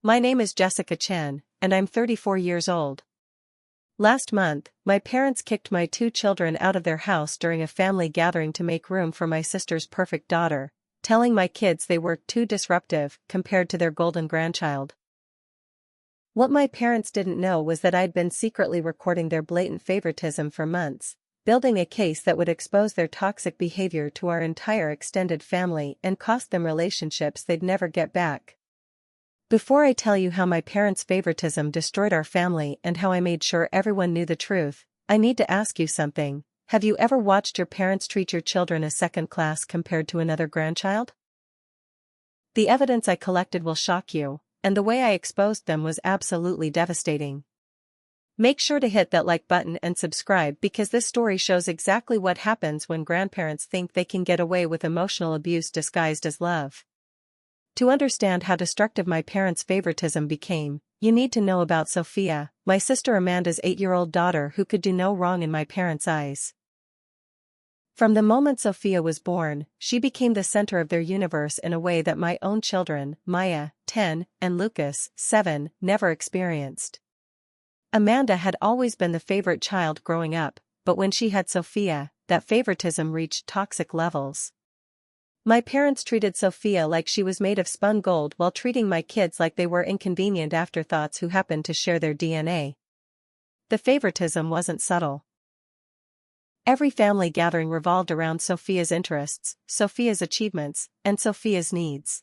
My name is Jessica Chen, and I'm 34 years old. Last month, my parents kicked my two children out of their house during a family gathering to make room for my sister's perfect daughter, telling my kids they were too disruptive compared to their golden grandchild. What my parents didn't know was that I'd been secretly recording their blatant favoritism for months, building a case that would expose their toxic behavior to our entire extended family and cost them relationships they'd never get back. Before I tell you how my parents' favoritism destroyed our family and how I made sure everyone knew the truth, I need to ask you something. Have you ever watched your parents treat your children as second class compared to another grandchild? The evidence I collected will shock you, and the way I exposed them was absolutely devastating. Make sure to hit that like button and subscribe because this story shows exactly what happens when grandparents think they can get away with emotional abuse disguised as love. To understand how destructive my parents' favoritism became, you need to know about Sophia, my sister Amanda's 8-year-old daughter who could do no wrong in my parents' eyes. From the moment Sophia was born, she became the center of their universe in a way that my own children, Maya, 10, and Lucas, 7, never experienced. Amanda had always been the favorite child growing up, but when she had Sophia, that favoritism reached toxic levels. My parents treated Sophia like she was made of spun gold while treating my kids like they were inconvenient afterthoughts who happened to share their DNA. The favoritism wasn't subtle. Every family gathering revolved around Sophia's interests, Sophia's achievements, and Sophia's needs.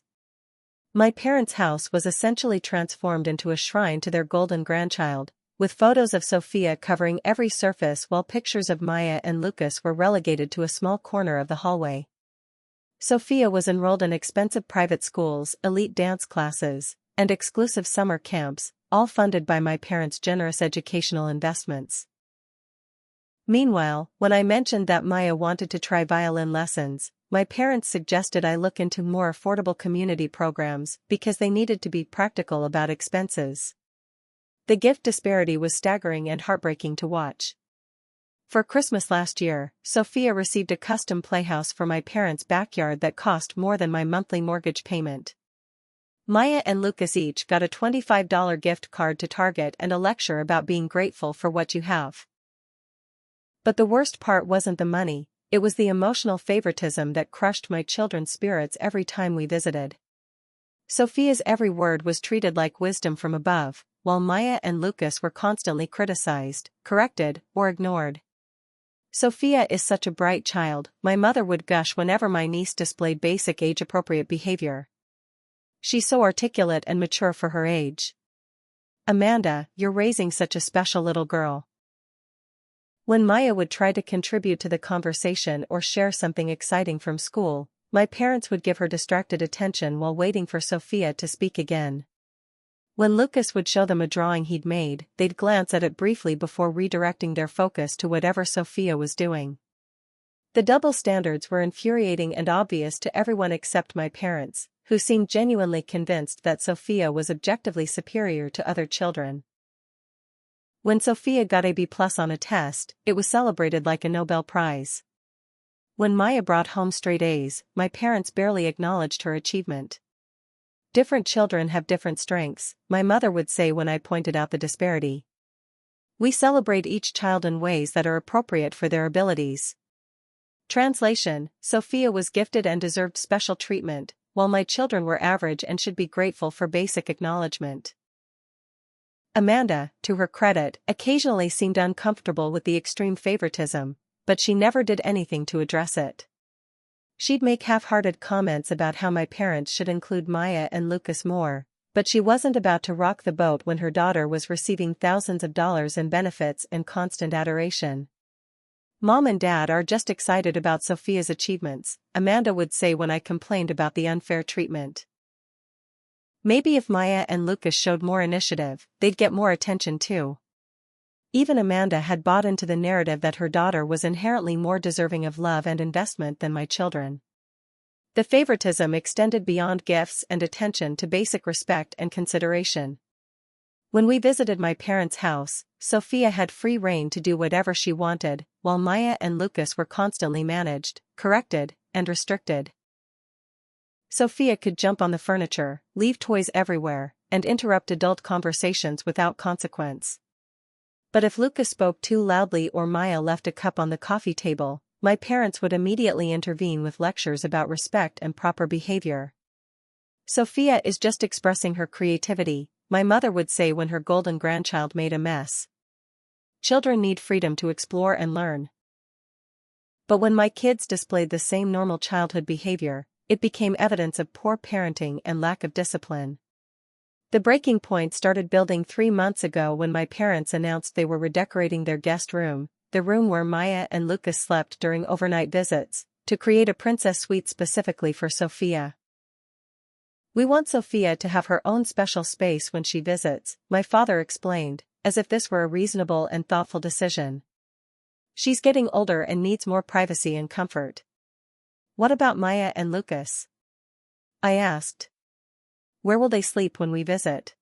My parents' house was essentially transformed into a shrine to their golden grandchild, with photos of Sophia covering every surface while pictures of Maya and Lucas were relegated to a small corner of the hallway. Sophia was enrolled in expensive private schools, elite dance classes, and exclusive summer camps, all funded by my parents' generous educational investments. Meanwhile, when I mentioned that Maya wanted to try violin lessons, my parents suggested I look into more affordable community programs because they needed to be practical about expenses. The gift disparity was staggering and heartbreaking to watch. For Christmas last year, Sophia received a custom playhouse for my parents' backyard that cost more than my monthly mortgage payment. Maya and Lucas each got a $25 gift card to Target and a lecture about being grateful for what you have. But the worst part wasn't the money, it was the emotional favoritism that crushed my children's spirits every time we visited. Sophia's every word was treated like wisdom from above, while Maya and Lucas were constantly criticized, corrected, or ignored. Sophia is such a bright child, my mother would gush whenever my niece displayed basic age-appropriate behavior. She's so articulate and mature for her age. Amanda, you're raising such a special little girl. When Maya would try to contribute to the conversation or share something exciting from school, my parents would give her distracted attention while waiting for Sophia to speak again. When Lucas would show them a drawing he'd made, they'd glance at it briefly before redirecting their focus to whatever Sophia was doing. The double standards were infuriating and obvious to everyone except my parents, who seemed genuinely convinced that Sophia was objectively superior to other children. When Sophia got a B+ on a test, it was celebrated like a Nobel Prize. When Maya brought home straight A's, my parents barely acknowledged her achievement. Different children have different strengths, my mother would say when I pointed out the disparity. We celebrate each child in ways that are appropriate for their abilities. Translation: Sophia was gifted and deserved special treatment, while my children were average and should be grateful for basic acknowledgement. Amanda, to her credit, occasionally seemed uncomfortable with the extreme favoritism, but she never did anything to address it. She'd make half-hearted comments about how my parents should include Maya and Lucas more, but she wasn't about to rock the boat when her daughter was receiving thousands of dollars in benefits and constant adoration. Mom and Dad are just excited about Sophia's achievements, Amanda would say when I complained about the unfair treatment. Maybe if Maya and Lucas showed more initiative, they'd get more attention too. Even Amanda had bought into the narrative that her daughter was inherently more deserving of love and investment than my children. The favoritism extended beyond gifts and attention to basic respect and consideration. When we visited my parents' house, Sophia had free rein to do whatever she wanted, while Maya and Lucas were constantly managed, corrected, and restricted. Sophia could jump on the furniture, leave toys everywhere, and interrupt adult conversations without consequence. But if Lucas spoke too loudly or Maya left a cup on the coffee table, my parents would immediately intervene with lectures about respect and proper behavior. "Sophia is just expressing her creativity," my mother would say when her golden grandchild made a mess. "Children need freedom to explore and learn." But when my kids displayed the same normal childhood behavior, it became evidence of poor parenting and lack of discipline. The breaking point started building 3 months ago when my parents announced they were redecorating their guest room, the room where Maya and Lucas slept during overnight visits, to create a princess suite specifically for Sophia. "We want Sophia to have her own special space when she visits," my father explained, as if this were a reasonable and thoughtful decision. "She's getting older and needs more privacy and comfort." "What about Maya and Lucas?" I asked. "Where will they sleep when we visit?"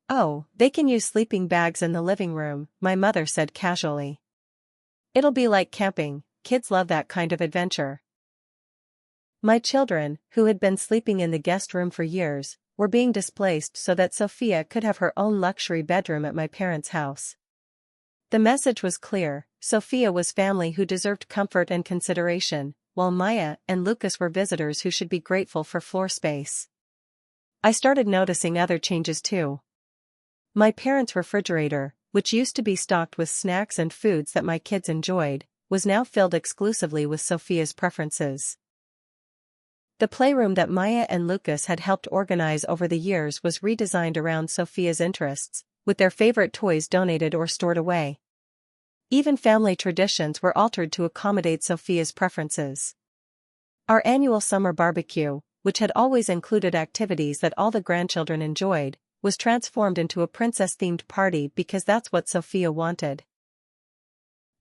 "Oh, they can use sleeping bags in the living room," my mother said casually. "It'll be like camping, kids love that kind of adventure." My children, who had been sleeping in the guest room for years, were being displaced so that Sophia could have her own luxury bedroom at my parents' house. The message was clear: Sophia was family who deserved comfort and consideration, while Maya and Lucas were visitors who should be grateful for floor space. I started noticing other changes too. My parents' refrigerator, which used to be stocked with snacks and foods that my kids enjoyed, was now filled exclusively with Sophia's preferences. The playroom that Maya and Lucas had helped organize over the years was redesigned around Sophia's interests, with their favorite toys donated or stored away. Even family traditions were altered to accommodate Sophia's preferences. Our annual summer barbecue, which had always included activities that all the grandchildren enjoyed, was transformed into a princess-themed party because that's what Sophia wanted.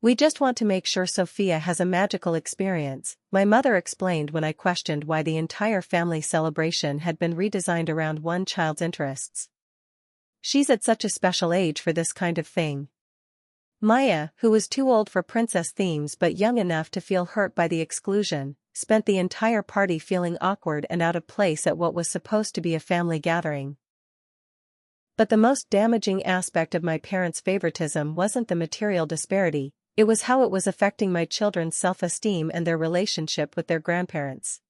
"We just want to make sure Sophia has a magical experience," my mother explained when I questioned why the entire family celebration had been redesigned around one child's interests. "She's at such a special age for this kind of thing." Maya, who was too old for princess themes but young enough to feel hurt by the exclusion, spent the entire party feeling awkward and out of place at what was supposed to be a family gathering. But the most damaging aspect of my parents' favoritism wasn't the material disparity, it was how it was affecting my children's self-esteem and their relationship with their grandparents.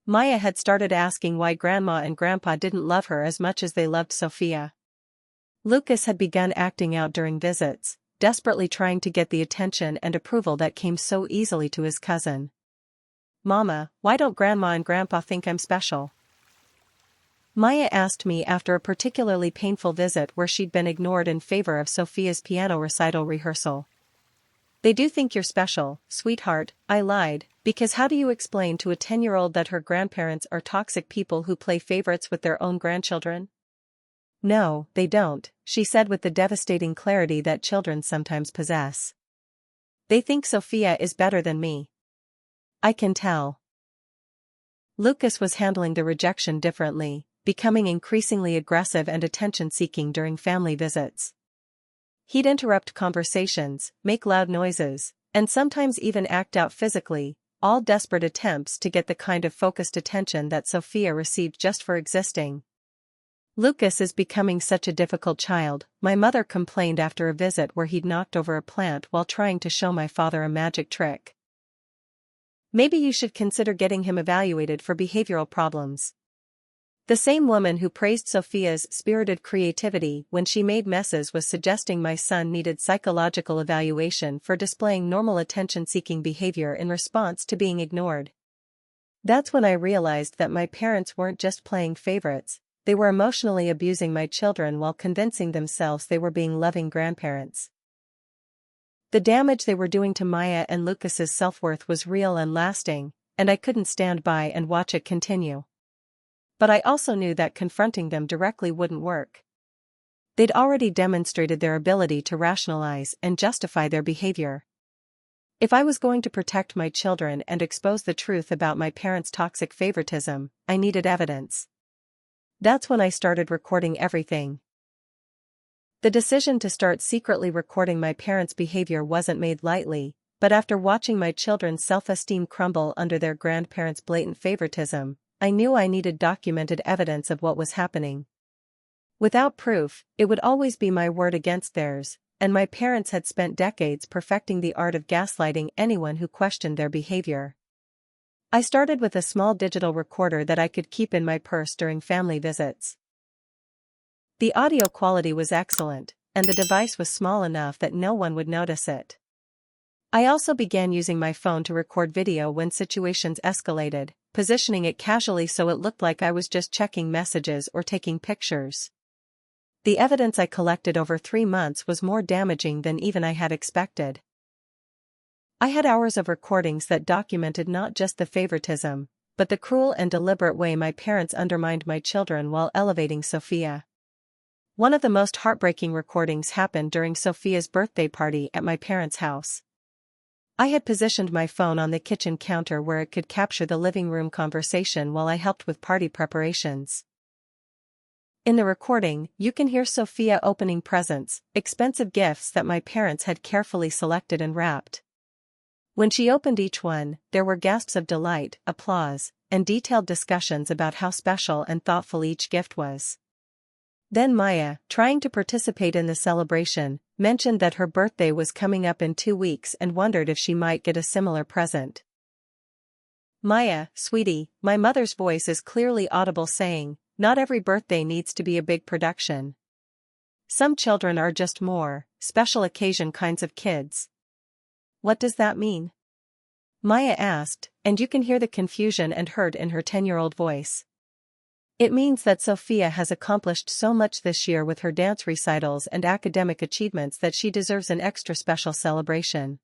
Maya had started asking why Grandma and Grandpa didn't love her as much as they loved Sophia. Lucas had begun acting out during visits, desperately trying to get the attention and approval that came so easily to his cousin. "Mama, why don't Grandma and Grandpa think I'm special?" Maya asked me after a particularly painful visit where she'd been ignored in favor of Sophia's piano recital rehearsal. "They do think you're special, sweetheart," I lied, because how do you explain to a 10-year-old that her grandparents are toxic people who play favorites with their own grandchildren? "No, they don't," she said with the devastating clarity that children sometimes possess. "They think Sophia is better than me. I can tell." Lucas was handling the rejection differently, becoming increasingly aggressive and attention-seeking during family visits. He'd interrupt conversations, make loud noises, and sometimes even act out physically, all desperate attempts to get the kind of focused attention that Sophia received just for existing. "Lucas is becoming such a difficult child," my mother complained after a visit where he'd knocked over a plant while trying to show my father a magic trick. "Maybe you should consider getting him evaluated for behavioral problems." The same woman who praised Sophia's spirited creativity when she made messes was suggesting my son needed psychological evaluation for displaying normal attention-seeking behavior in response to being ignored. That's when I realized that my parents weren't just playing favorites, they were emotionally abusing my children while convincing themselves they were being loving grandparents. The damage they were doing to Maya and Lucas's self-worth was real and lasting, and I couldn't stand by and watch it continue. But I also knew that confronting them directly wouldn't work. They'd already demonstrated their ability to rationalize and justify their behavior. If I was going to protect my children and expose the truth about my parents' toxic favoritism, I needed evidence. That's when I started recording everything. The decision to start secretly recording my parents' behavior wasn't made lightly, but after watching my children's self-esteem crumble under their grandparents' blatant favoritism, I knew I needed documented evidence of what was happening. Without proof, it would always be my word against theirs, and my parents had spent decades perfecting the art of gaslighting anyone who questioned their behavior. I started with a small digital recorder that I could keep in my purse during family visits. The audio quality was excellent, and the device was small enough that no one would notice it. I also began using my phone to record video when situations escalated, positioning it casually so it looked like I was just checking messages or taking pictures. The evidence I collected over 3 months was more damaging than even I had expected. I had hours of recordings that documented not just the favoritism, but the cruel and deliberate way my parents undermined my children while elevating Sophia. One of the most heartbreaking recordings happened during Sophia's birthday party at my parents' house. I had positioned my phone on the kitchen counter where it could capture the living room conversation while I helped with party preparations. In the recording, you can hear Sophia opening presents, expensive gifts that my parents had carefully selected and wrapped. When she opened each one, there were gasps of delight, applause, and detailed discussions about how special and thoughtful each gift was. Then Maya, trying to participate in the celebration, mentioned that her birthday was coming up in 2 weeks and wondered if she might get a similar present. "Maya, sweetie," my mother's voice is clearly audible saying, "not every birthday needs to be a big production. Some children are just more special occasion kinds of kids." "What does that mean?" Maya asked, and you can hear the confusion and hurt in her 10-year-old voice. "It means that Sophia has accomplished so much this year with her dance recitals and academic achievements that she deserves an extra special celebration.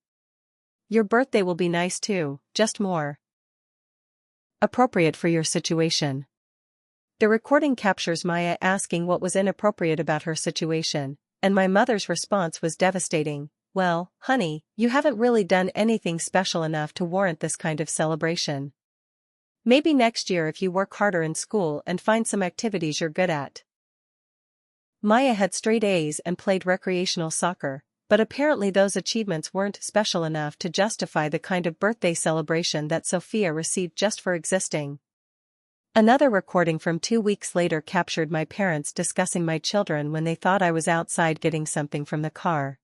Your birthday will be nice too, just more appropriate for your situation." The recording captures Maya asking what was inappropriate about her situation, and my mother's response was devastating. "Well, honey, you haven't really done anything special enough to warrant this kind of celebration. Maybe next year if you work harder in school and find some activities you're good at." Maya had straight A's and played recreational soccer, but apparently those achievements weren't special enough to justify the kind of birthday celebration that Sophia received just for existing. Another recording from 2 weeks later captured my parents discussing my children when they thought I was outside getting something from the car.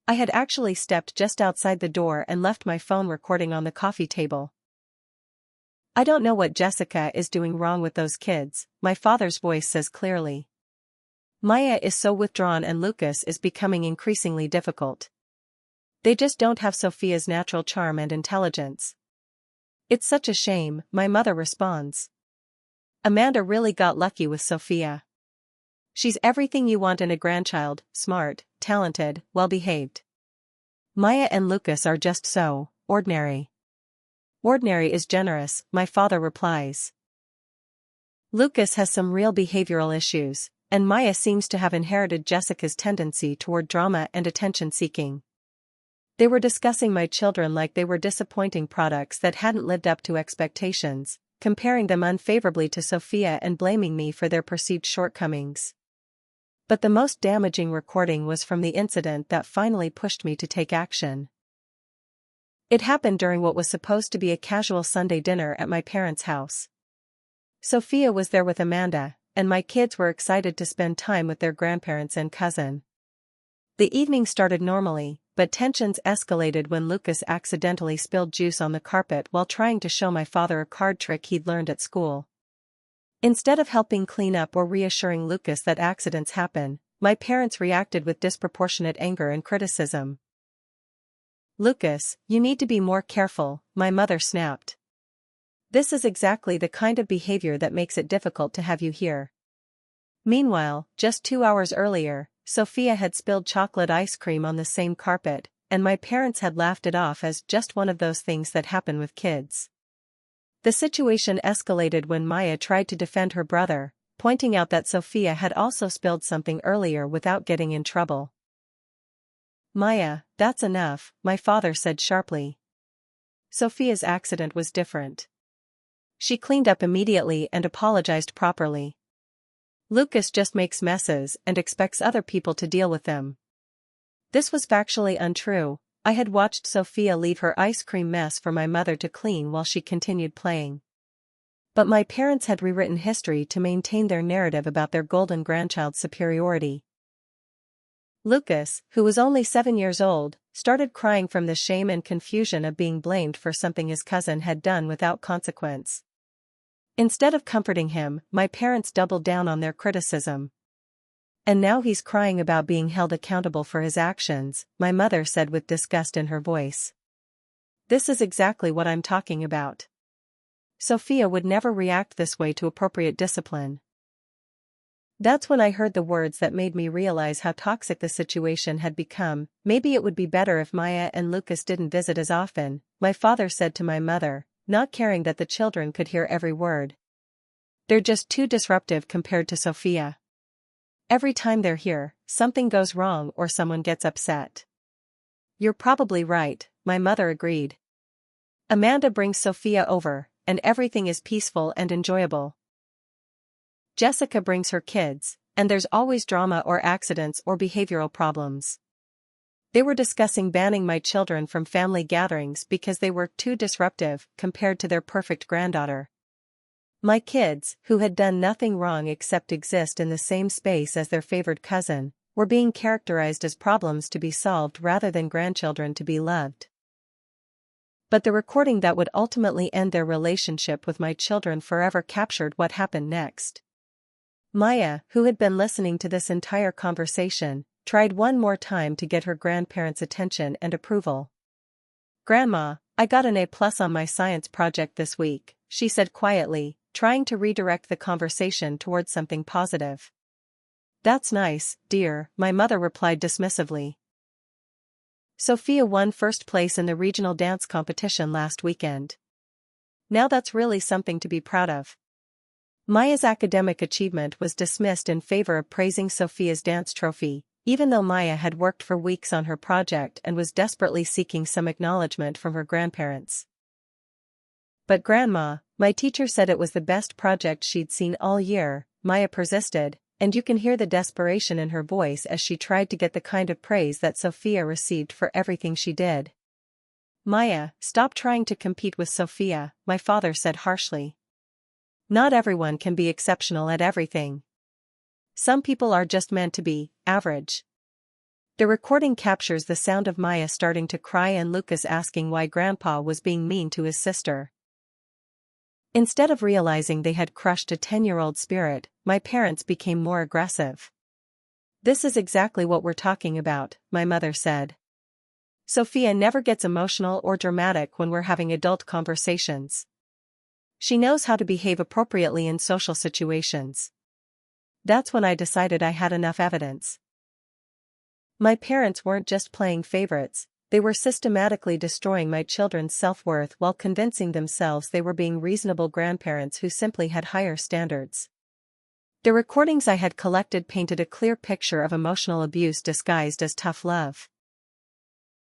I had actually stepped just outside the door and left my phone recording on the coffee table. "I don't know what Jessica is doing wrong with those kids," my father's voice says clearly. "Maya is so withdrawn and Lucas is becoming increasingly difficult. They just don't have Sophia's natural charm and intelligence." "It's such a shame," my mother responds. "Amanda really got lucky with Sophia. She's everything you want in a grandchild, smart, talented, well-behaved. Maya and Lucas are just so ordinary." "Ordinary is generous," my father replies. "Lucas has some real behavioral issues, and Maya seems to have inherited Jessica's tendency toward drama and attention-seeking." They were discussing my children like they were disappointing products that hadn't lived up to expectations, comparing them unfavorably to Sophia and blaming me for their perceived shortcomings. But the most damaging recording was from the incident that finally pushed me to take action. It happened during what was supposed to be a casual Sunday dinner at my parents' house. Sophia was there with Amanda, and my kids were excited to spend time with their grandparents and cousin. The evening started normally, but tensions escalated when Lucas accidentally spilled juice on the carpet while trying to show my father a card trick he'd learned at school. Instead of helping clean up or reassuring Lucas that accidents happen, my parents reacted with disproportionate anger and criticism. "Lucas, you need to be more careful," my mother snapped. "This is exactly the kind of behavior that makes it difficult to have you here." Meanwhile, just 2 hours earlier, Sophia had spilled chocolate ice cream on the same carpet, and my parents had laughed it off as just one of those things that happen with kids. The situation escalated when Maya tried to defend her brother, pointing out that Sophia had also spilled something earlier without getting in trouble. "Maya, that's enough," my father said sharply. Sophia's accident was different. She cleaned up immediately and apologized properly. Lucas just makes messes and expects other people to deal with them. This was factually untrue. I had watched Sophia leave her ice cream mess for my mother to clean while she continued playing. But my parents had rewritten history to maintain their narrative about their golden grandchild's superiority. Lucas, who was only 7 years old, started crying from the shame and confusion of being blamed for something his cousin had done without consequence. Instead of comforting him, my parents doubled down on their criticism. "And now he's crying about being held accountable for his actions," my mother said with disgust in her voice. "This is exactly what I'm talking about. Sophia would never react this way to appropriate discipline." That's when I heard the words that made me realize how toxic the situation had become. "Maybe it would be better if Maya and Lucas didn't visit as often," my father said to my mother, not caring that the children could hear every word. "They're just too disruptive compared to Sophia. Every time they're here, something goes wrong or someone gets upset." "You're probably right," my mother agreed. "Amanda brings Sophia over, and everything is peaceful and enjoyable. Jessica brings her kids, and there's always drama or accidents or behavioral problems." They were discussing banning my children from family gatherings because they were too disruptive compared to their perfect granddaughter. My kids, who had done nothing wrong except exist in the same space as their favored cousin, were being characterized as problems to be solved rather than grandchildren to be loved. But the recording that would ultimately end their relationship with my children forever captured what happened next. Maya, who had been listening to this entire conversation, tried one more time to get her grandparents' attention and approval. "Grandma, I got an A+ on my science project this week," she said quietly, trying to redirect the conversation towards something positive. "That's nice, dear," my mother replied dismissively. "Sophia won first place in the regional dance competition last weekend. Now that's really something to be proud of." Maya's academic achievement was dismissed in favor of praising Sophia's dance trophy, even though Maya had worked for weeks on her project and was desperately seeking some acknowledgement from her grandparents. "But Grandma, my teacher said it was the best project she'd seen all year," Maya persisted, and you can hear the desperation in her voice as she tried to get the kind of praise that Sophia received for everything she did. "Maya, stop trying to compete with Sophia," my father said harshly. "Not everyone can be exceptional at everything. Some people are just meant to be average." The recording captures the sound of Maya starting to cry and Lucas asking why Grandpa was being mean to his sister. Instead of realizing they had crushed a 10-year-old spirit, my parents became more aggressive. "This is exactly what we're talking about," my mother said. "Sophia never gets emotional or dramatic when we're having adult conversations. She knows how to behave appropriately in social situations." That's when I decided I had enough evidence. My parents weren't just playing favorites, they were systematically destroying my children's self-worth while convincing themselves they were being reasonable grandparents who simply had higher standards. The recordings I had collected painted a clear picture of emotional abuse disguised as tough love.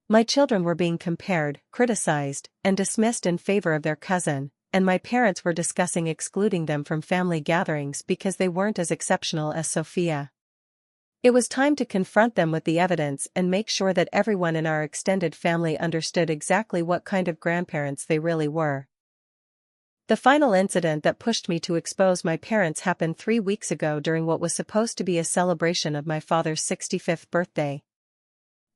My children were being compared, criticized, and dismissed in favor of their cousin, and my parents were discussing excluding them from family gatherings because they weren't as exceptional as Sophia. It was time to confront them with the evidence and make sure that everyone in our extended family understood exactly what kind of grandparents they really were. The final incident that pushed me to expose my parents happened 3 weeks ago during what was supposed to be a celebration of my father's 65th birthday.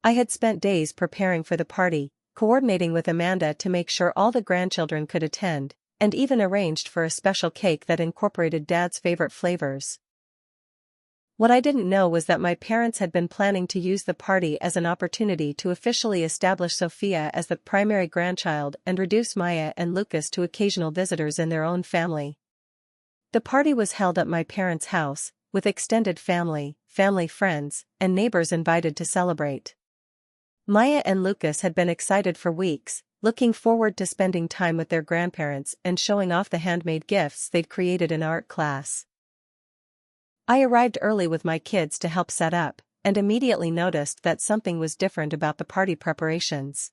I had spent days preparing for the party, coordinating with Amanda to make sure all the grandchildren could attend, and even arranged for a special cake that incorporated Dad's favorite flavors. What I didn't know was that my parents had been planning to use the party as an opportunity to officially establish Sophia as the primary grandchild and reduce Maya and Lucas to occasional visitors in their own family. The party was held at my parents' house, with extended family, family friends, and neighbors invited to celebrate. Maya and Lucas had been excited for weeks, looking forward to spending time with their grandparents and showing off the handmade gifts they'd created in art class. I arrived early with my kids to help set up, and immediately noticed that something was different about the party preparations.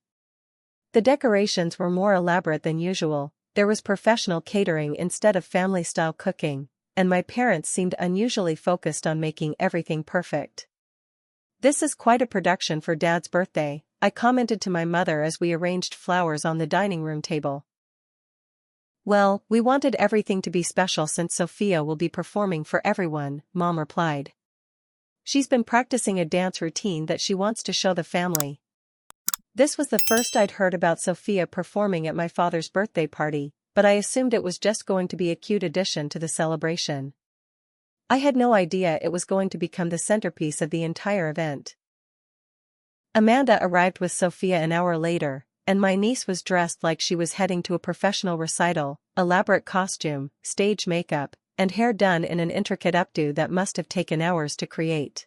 The decorations were more elaborate than usual, there was professional catering instead of family-style cooking, and my parents seemed unusually focused on making everything perfect. "This is quite a production for Dad's birthday," I commented to my mother as we arranged flowers on the dining room table. Well, we wanted everything to be special since Sophia will be performing for everyone, Mom replied. She's been practicing a dance routine that she wants to show the family. This was the first I'd heard about Sophia performing at my father's birthday party, but I assumed it was just going to be a cute addition to the celebration. I had no idea it was going to become the centerpiece of the entire event. Amanda arrived with Sophia an hour later, and my niece was dressed like she was heading to a professional recital, elaborate costume, stage makeup, and hair done in an intricate updo that must have taken hours to create.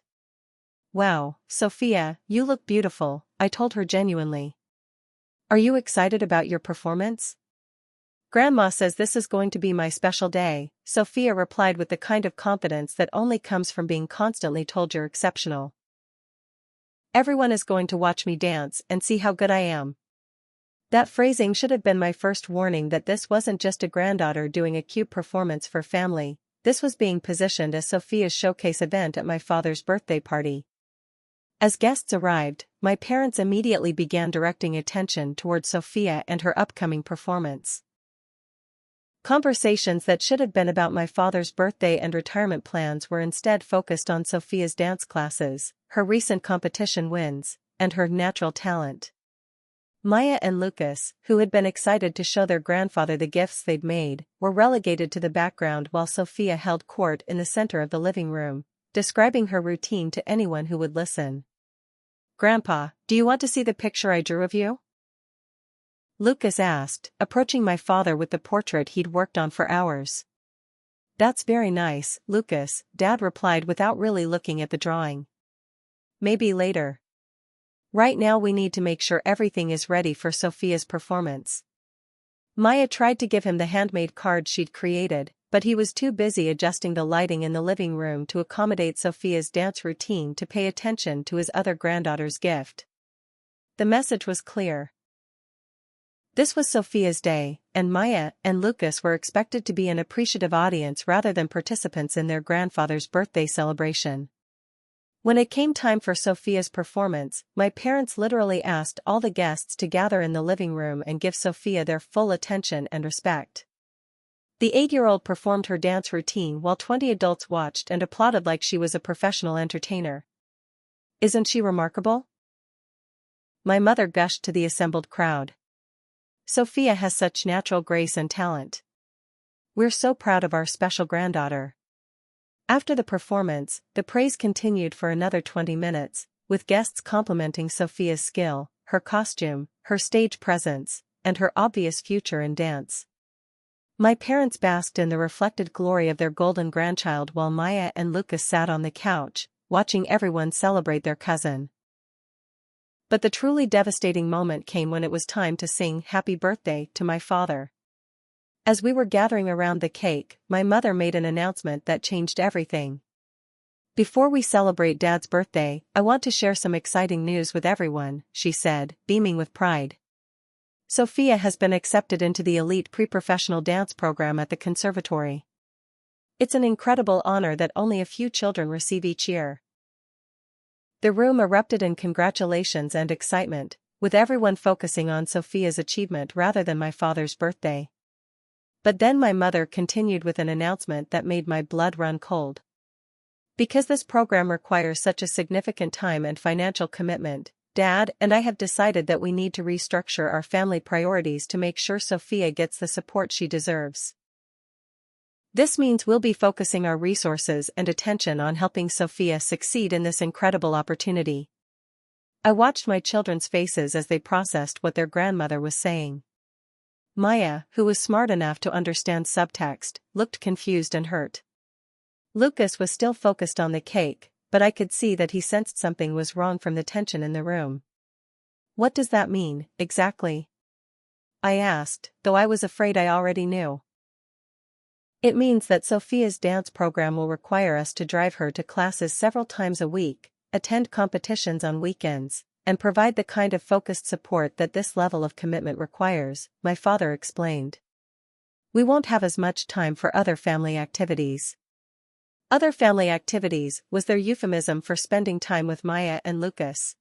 Wow, Sophia, you look beautiful, I told her genuinely. Are you excited about your performance? Grandma says this is going to be my special day, Sophia replied with the kind of confidence that only comes from being constantly told you're exceptional. Everyone is going to watch me dance and see how good I am. That phrasing should have been my first warning that this wasn't just a granddaughter doing a cute performance for family, this was being positioned as Sophia's showcase event at my father's birthday party. As guests arrived, my parents immediately began directing attention toward Sophia and her upcoming performance. Conversations that should have been about my father's birthday and retirement plans were instead focused on Sophia's dance classes, her recent competition wins, and her natural talent. Maya and Lucas, who had been excited to show their grandfather the gifts they'd made, were relegated to the background while Sophia held court in the center of the living room, describing her routine to anyone who would listen. "Grandpa, do you want to see the picture I drew of you?" Lucas asked, approaching my father with the portrait he'd worked on for hours. "That's very nice, Lucas," Dad replied without really looking at the drawing. "Maybe later. Right now we need to make sure everything is ready for Sophia's performance." Maya tried to give him the handmade card she'd created, but he was too busy adjusting the lighting in the living room to accommodate Sophia's dance routine to pay attention to his other granddaughter's gift. The message was clear. This was Sophia's day, and Maya and Lucas were expected to be an appreciative audience rather than participants in their grandfather's birthday celebration. When it came time for Sophia's performance, my parents literally asked all the guests to gather in the living room and give Sophia their full attention and respect. The 8-year-old performed her dance routine while 20 adults watched and applauded like she was a professional entertainer. "Isn't she remarkable?" My mother gushed to the assembled crowd. "Sophia has such natural grace and talent. We're so proud of our special granddaughter." After the performance, the praise continued for another 20 minutes, with guests complimenting Sophia's skill, her costume, her stage presence, and her obvious future in dance. My parents basked in the reflected glory of their golden grandchild while Maya and Lucas sat on the couch, watching everyone celebrate their cousin. But the truly devastating moment came when it was time to sing "Happy Birthday" to my father. As we were gathering around the cake, my mother made an announcement that changed everything. "Before we celebrate Dad's birthday, I want to share some exciting news with everyone," she said, beaming with pride. "Sophia has been accepted into the elite pre-professional dance program at the conservatory. It's an incredible honor that only a few children receive each year." The room erupted in congratulations and excitement, with everyone focusing on Sophia's achievement rather than my father's birthday. But then my mother continued with an announcement that made my blood run cold. "Because this program requires such a significant time and financial commitment, Dad and I have decided that we need to restructure our family priorities to make sure Sophia gets the support she deserves. This means we'll be focusing our resources and attention on helping Sophia succeed in this incredible opportunity." I watched my children's faces as they processed what their grandmother was saying. Maya, who was smart enough to understand subtext, looked confused and hurt. Lucas was still focused on the cake, but I could see that he sensed something was wrong from the tension in the room. "What does that mean, exactly?" I asked, though I was afraid I already knew. "It means that Sophia's dance program will require us to drive her to classes several times a week, attend competitions on weekends, and provide the kind of focused support that this level of commitment requires," my father explained. "We won't have as much time for other family activities." Other family activities was their euphemism for spending time with Maya and Lucas.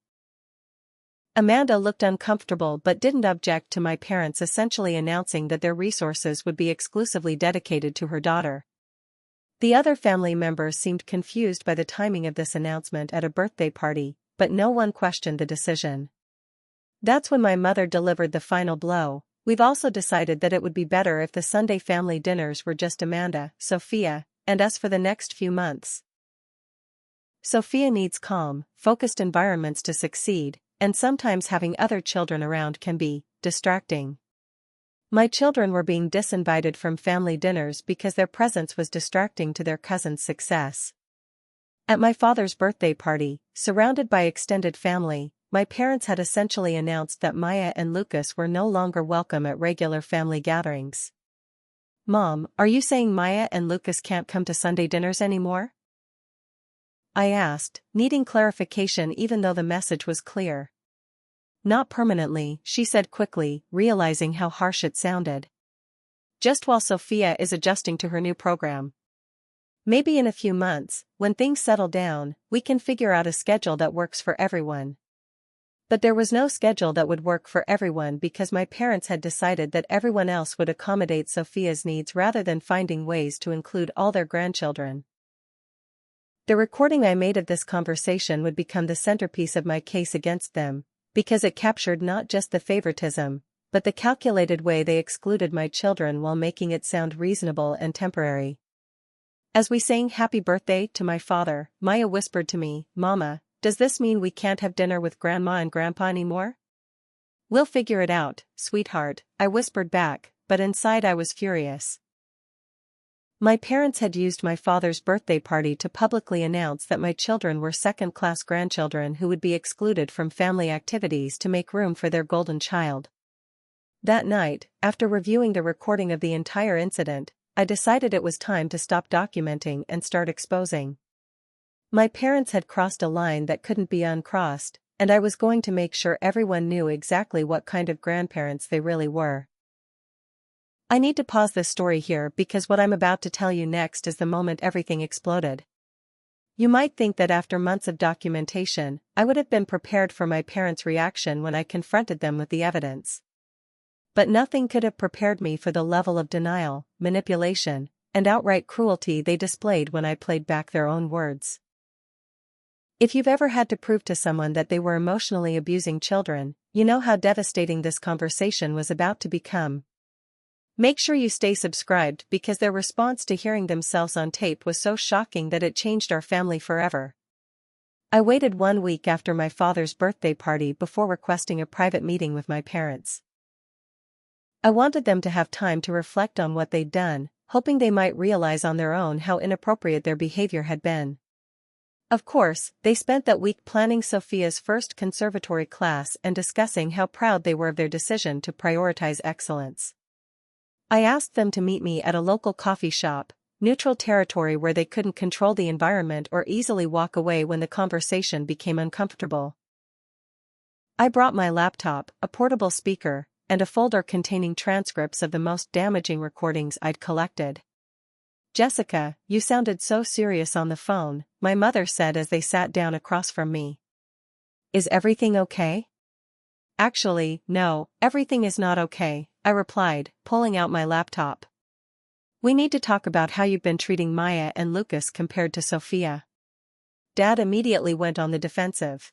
Amanda looked uncomfortable but didn't object to my parents essentially announcing that their resources would be exclusively dedicated to her daughter. The other family members seemed confused by the timing of this announcement at a birthday party, but no one questioned the decision. That's when my mother delivered the final blow. We've also decided that it would be better if the Sunday family dinners were just Amanda, Sophia, and us for the next few months. Sophia needs calm, focused environments to succeed, and sometimes having other children around can be distracting. My children were being disinvited from family dinners because their presence was distracting to their cousin's success. At my father's birthday party, surrounded by extended family, my parents had essentially announced that Maya and Lucas were no longer welcome at regular family gatherings. "Mom, are you saying Maya and Lucas can't come to Sunday dinners anymore?" I asked, needing clarification even though the message was clear. "Not permanently," she said quickly, realizing how harsh it sounded. "Just while Sophia is adjusting to her new program. Maybe in a few months, when things settle down, we can figure out a schedule that works for everyone." But there was no schedule that would work for everyone because my parents had decided that everyone else would accommodate Sophia's needs rather than finding ways to include all their grandchildren. The recording I made of this conversation would become the centerpiece of my case against them, because it captured not just the favoritism, but the calculated way they excluded my children while making it sound reasonable and temporary. As we sang "Happy Birthday" to my father, Maya whispered to me, "Mama, does this mean we can't have dinner with Grandma and Grandpa anymore?" "We'll figure it out, sweetheart," I whispered back, but inside I was furious. My parents had used my father's birthday party to publicly announce that my children were second-class grandchildren who would be excluded from family activities to make room for their golden child. That night, after reviewing the recording of the entire incident, I decided it was time to stop documenting and start exposing. My parents had crossed a line that couldn't be uncrossed, and I was going to make sure everyone knew exactly what kind of grandparents they really were. I need to pause this story here because what I'm about to tell you next is the moment everything exploded. You might think that after months of documentation, I would have been prepared for my parents' reaction when I confronted them with the evidence. But nothing could have prepared me for the level of denial, manipulation, and outright cruelty they displayed when I played back their own words. If you've ever had to prove to someone that they were emotionally abusing children, you know how devastating this conversation was about to become. Make sure you stay subscribed because their response to hearing themselves on tape was so shocking that it changed our family forever. I waited 1 week after my father's birthday party before requesting a private meeting with my parents. I wanted them to have time to reflect on what they'd done, hoping they might realize on their own how inappropriate their behavior had been. Of course, they spent that week planning Sophia's first conservatory class and discussing how proud they were of their decision to prioritize excellence. I asked them to meet me at a local coffee shop, neutral territory where they couldn't control the environment or easily walk away when the conversation became uncomfortable. I brought my laptop, a portable speaker, and a folder containing transcripts of the most damaging recordings I'd collected. "Jessica, you sounded so serious on the phone," my mother said as they sat down across from me. "Is everything okay?" "Actually, no, everything is not okay," I replied, pulling out my laptop. "We need to talk about how you've been treating Maya and Lucas compared to Sophia." Dad immediately went on the defensive.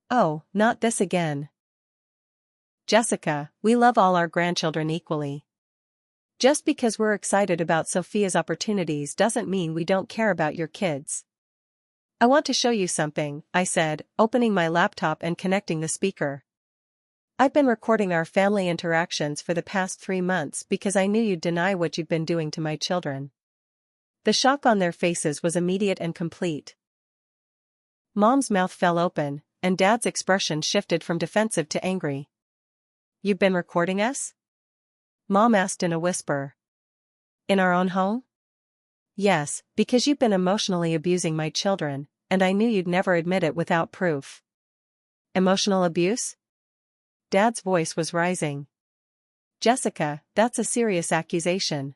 "Oh, not this again. Jessica, we love all our grandchildren equally. Just because we're excited about Sophia's opportunities doesn't mean we don't care about your kids." "I want to show you something," I said, opening my laptop and connecting the speaker. "I've been recording our family interactions for the past 3 months because I knew you'd deny what you've been doing to my children." The shock on their faces was immediate and complete. Mom's mouth fell open, and Dad's expression shifted from defensive to angry. "You've been recording us?" Mom asked in a whisper. "In our own home?" "Yes, because you've been emotionally abusing my children, and I knew you'd never admit it without proof." "Emotional abuse?" Dad's voice was rising. "Jessica, that's a serious accusation.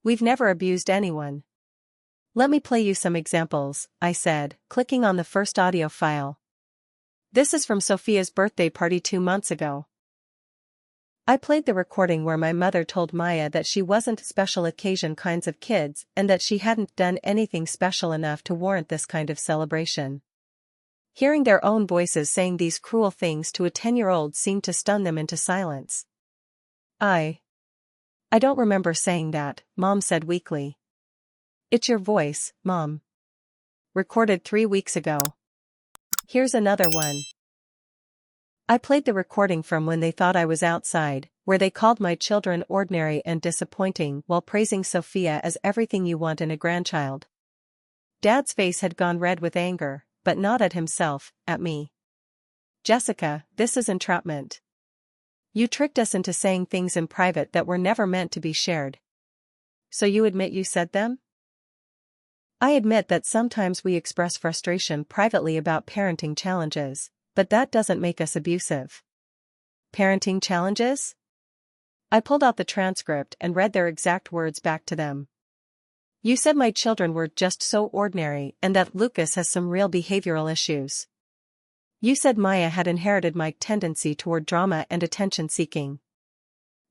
We've never abused anyone." "Let me play you some examples," I said, clicking on the first audio file. This is from Sophia's birthday party 2 months ago. I played the recording where my mother told Maya that she wasn't special occasion kinds of kids and that she hadn't done anything special enough to warrant this kind of celebration. Hearing their own voices saying these cruel things to a 10-year-old seemed to stun them into silence. I don't remember saying that, Mom said weakly. It's your voice, Mom. Recorded 3 weeks ago. Here's another one. I played the recording from when they thought I was outside, where they called my children ordinary and disappointing while praising Sophia as everything you want in a grandchild. Dad's face had gone red with anger, but not at himself, at me. Jessica, this is entrapment. You tricked us into saying things in private that were never meant to be shared. So you admit you said them? I admit that sometimes we express frustration privately about parenting challenges, but that doesn't make us abusive. Parenting challenges? I pulled out the transcript and read their exact words back to them. You said my children were just so ordinary and that Lucas has some real behavioral issues. You said Maya had inherited my tendency toward drama and attention-seeking.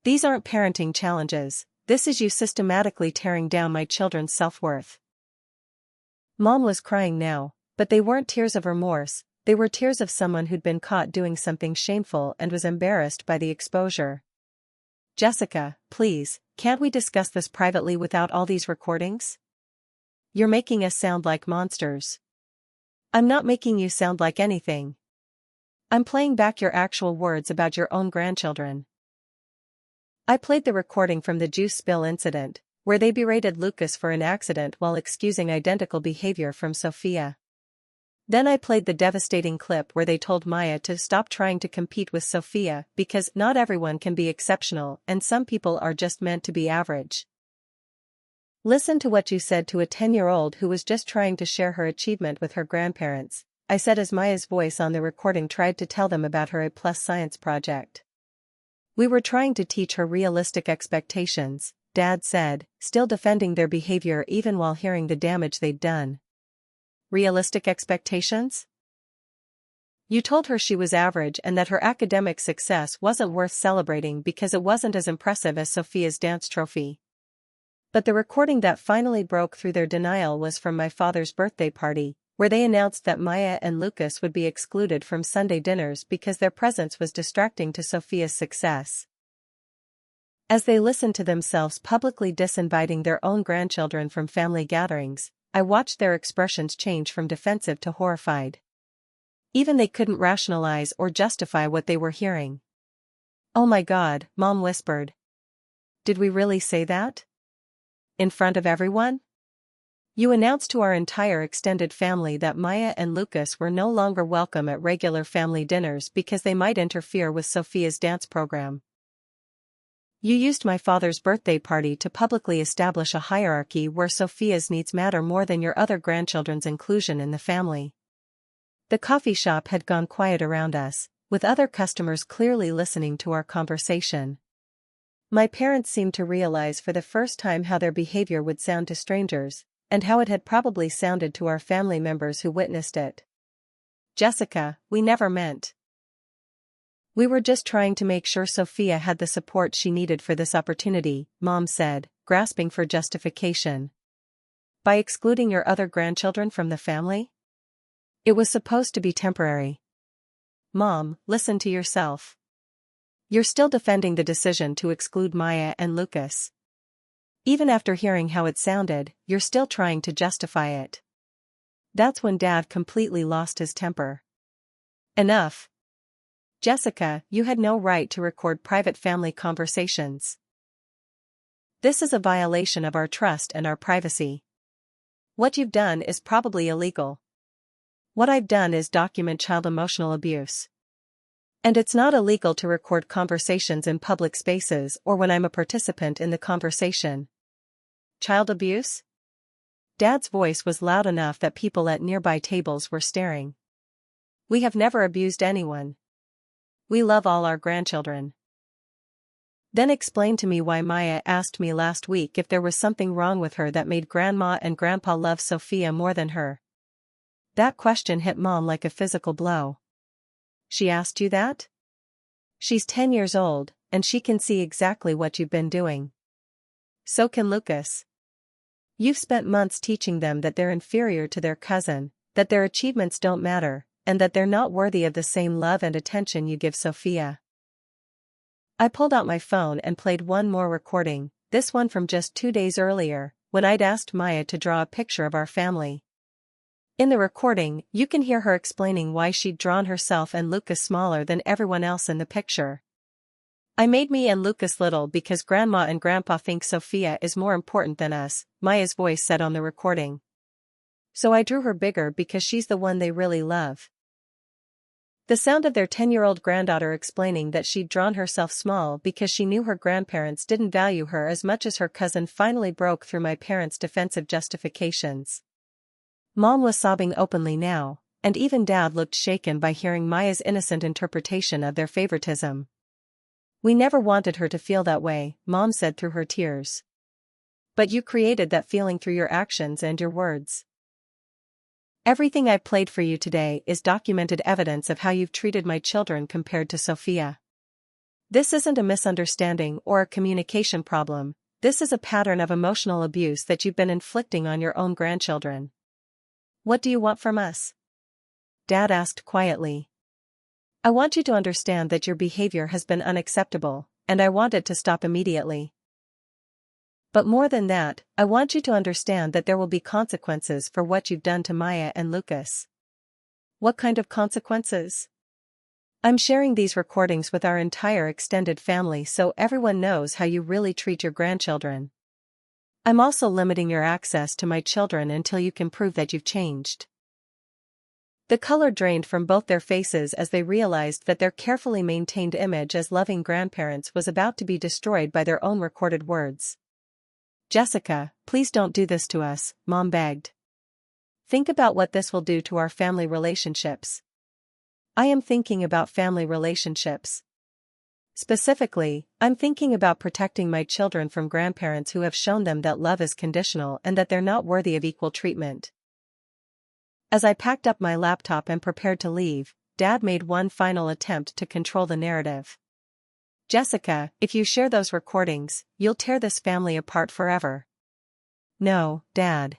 These aren't parenting challenges, this is you systematically tearing down my children's self-worth. Mom was crying now, but they weren't tears of remorse, they were tears of someone who'd been caught doing something shameful and was embarrassed by the exposure. Jessica, please, can't we discuss this privately without all these recordings? You're making us sound like monsters. I'm not making you sound like anything. I'm playing back your actual words about your own grandchildren. I played the recording from the juice spill incident, where they berated Lucas for an accident while excusing identical behavior from Sophia. Then I played the devastating clip where they told Maya to stop trying to compete with Sophia because not everyone can be exceptional and some people are just meant to be average. Listen to what you said to a 10-year-old who was just trying to share her achievement with her grandparents, I said as Maya's voice on the recording tried to tell them about her A+ science project. We were trying to teach her realistic expectations, Dad said, still defending their behavior even while hearing the damage they'd done. Realistic expectations? You told her she was average and that her academic success wasn't worth celebrating because it wasn't as impressive as Sophia's dance trophy. But the recording that finally broke through their denial was from my father's birthday party, where they announced that Maya and Lucas would be excluded from Sunday dinners because their presence was distracting to Sophia's success. As they listened to themselves publicly disinviting their own grandchildren from family gatherings, I watched their expressions change from defensive to horrified. Even they couldn't rationalize or justify what they were hearing. Oh my God, Mom whispered. Did we really say that? In front of everyone? You announced to our entire extended family that Maya and Lucas were no longer welcome at regular family dinners because they might interfere with Sophia's dance program. You used my father's birthday party to publicly establish a hierarchy where Sophia's needs matter more than your other grandchildren's inclusion in the family. The coffee shop had gone quiet around us, with other customers clearly listening to our conversation. My parents seemed to realize for the first time how their behavior would sound to strangers, and how it had probably sounded to our family members who witnessed it. Jessica, we never meant. We were just trying to make sure Sophia had the support she needed for this opportunity, Mom said, grasping for justification. By excluding your other grandchildren from the family? It was supposed to be temporary. Mom, listen to yourself. You're still defending the decision to exclude Maya and Lucas. Even after hearing how it sounded, you're still trying to justify it. That's when Dad completely lost his temper. Enough. Jessica, you had no right to record private family conversations. This is a violation of our trust and our privacy. What you've done is probably illegal. What I've done is document child emotional abuse. And it's not illegal to record conversations in public spaces or when I'm a participant in the conversation. Child abuse? Dad's voice was loud enough that people at nearby tables were staring. We have never abused anyone. We love all our grandchildren. Then explain to me why Maya asked me last week if there was something wrong with her that made Grandma and Grandpa love Sophia more than her. That question hit Mom like a physical blow. She asked you that? She's 10 years old, and she can see exactly what you've been doing. So can Lucas. You've spent months teaching them that they're inferior to their cousin, that their achievements don't matter, and that they're not worthy of the same love and attention you give Sophia. I pulled out my phone and played one more recording, this one from just 2 days earlier, when I'd asked Maya to draw a picture of our family. In the recording, you can hear her explaining why she'd drawn herself and Lucas smaller than everyone else in the picture. I made me and Lucas little because Grandma and Grandpa think Sophia is more important than us, Maya's voice said on the recording. So I drew her bigger because she's the one they really love. The sound of their 10-year-old granddaughter explaining that she'd drawn herself small because she knew her grandparents didn't value her as much as her cousin finally broke through my parents' defensive justifications. Mom was sobbing openly now, and even Dad looked shaken by hearing Maya's innocent interpretation of their favoritism. We never wanted her to feel that way, Mom said through her tears. But you created that feeling through your actions and your words. Everything I played for you today is documented evidence of how you've treated my children compared to Sophia. This isn't a misunderstanding or a communication problem, this is a pattern of emotional abuse that you've been inflicting on your own grandchildren. What do you want from us? Dad asked quietly. I want you to understand that your behavior has been unacceptable, and I want it to stop immediately. But more than that, I want you to understand that there will be consequences for what you've done to Maya and Lucas. What kind of consequences? I'm sharing these recordings with our entire extended family so everyone knows how you really treat your grandchildren. I'm also limiting your access to my children until you can prove that you've changed. The color drained from both their faces as they realized that their carefully maintained image as loving grandparents was about to be destroyed by their own recorded words. Jessica, please don't do this to us, Mom begged. Think about what this will do to our family relationships. I am thinking about family relationships. Specifically, I'm thinking about protecting my children from grandparents who have shown them that love is conditional and that they're not worthy of equal treatment. As I packed up my laptop and prepared to leave, Dad made one final attempt to control the narrative. Jessica, if you share those recordings, you'll tear this family apart forever. No, Dad.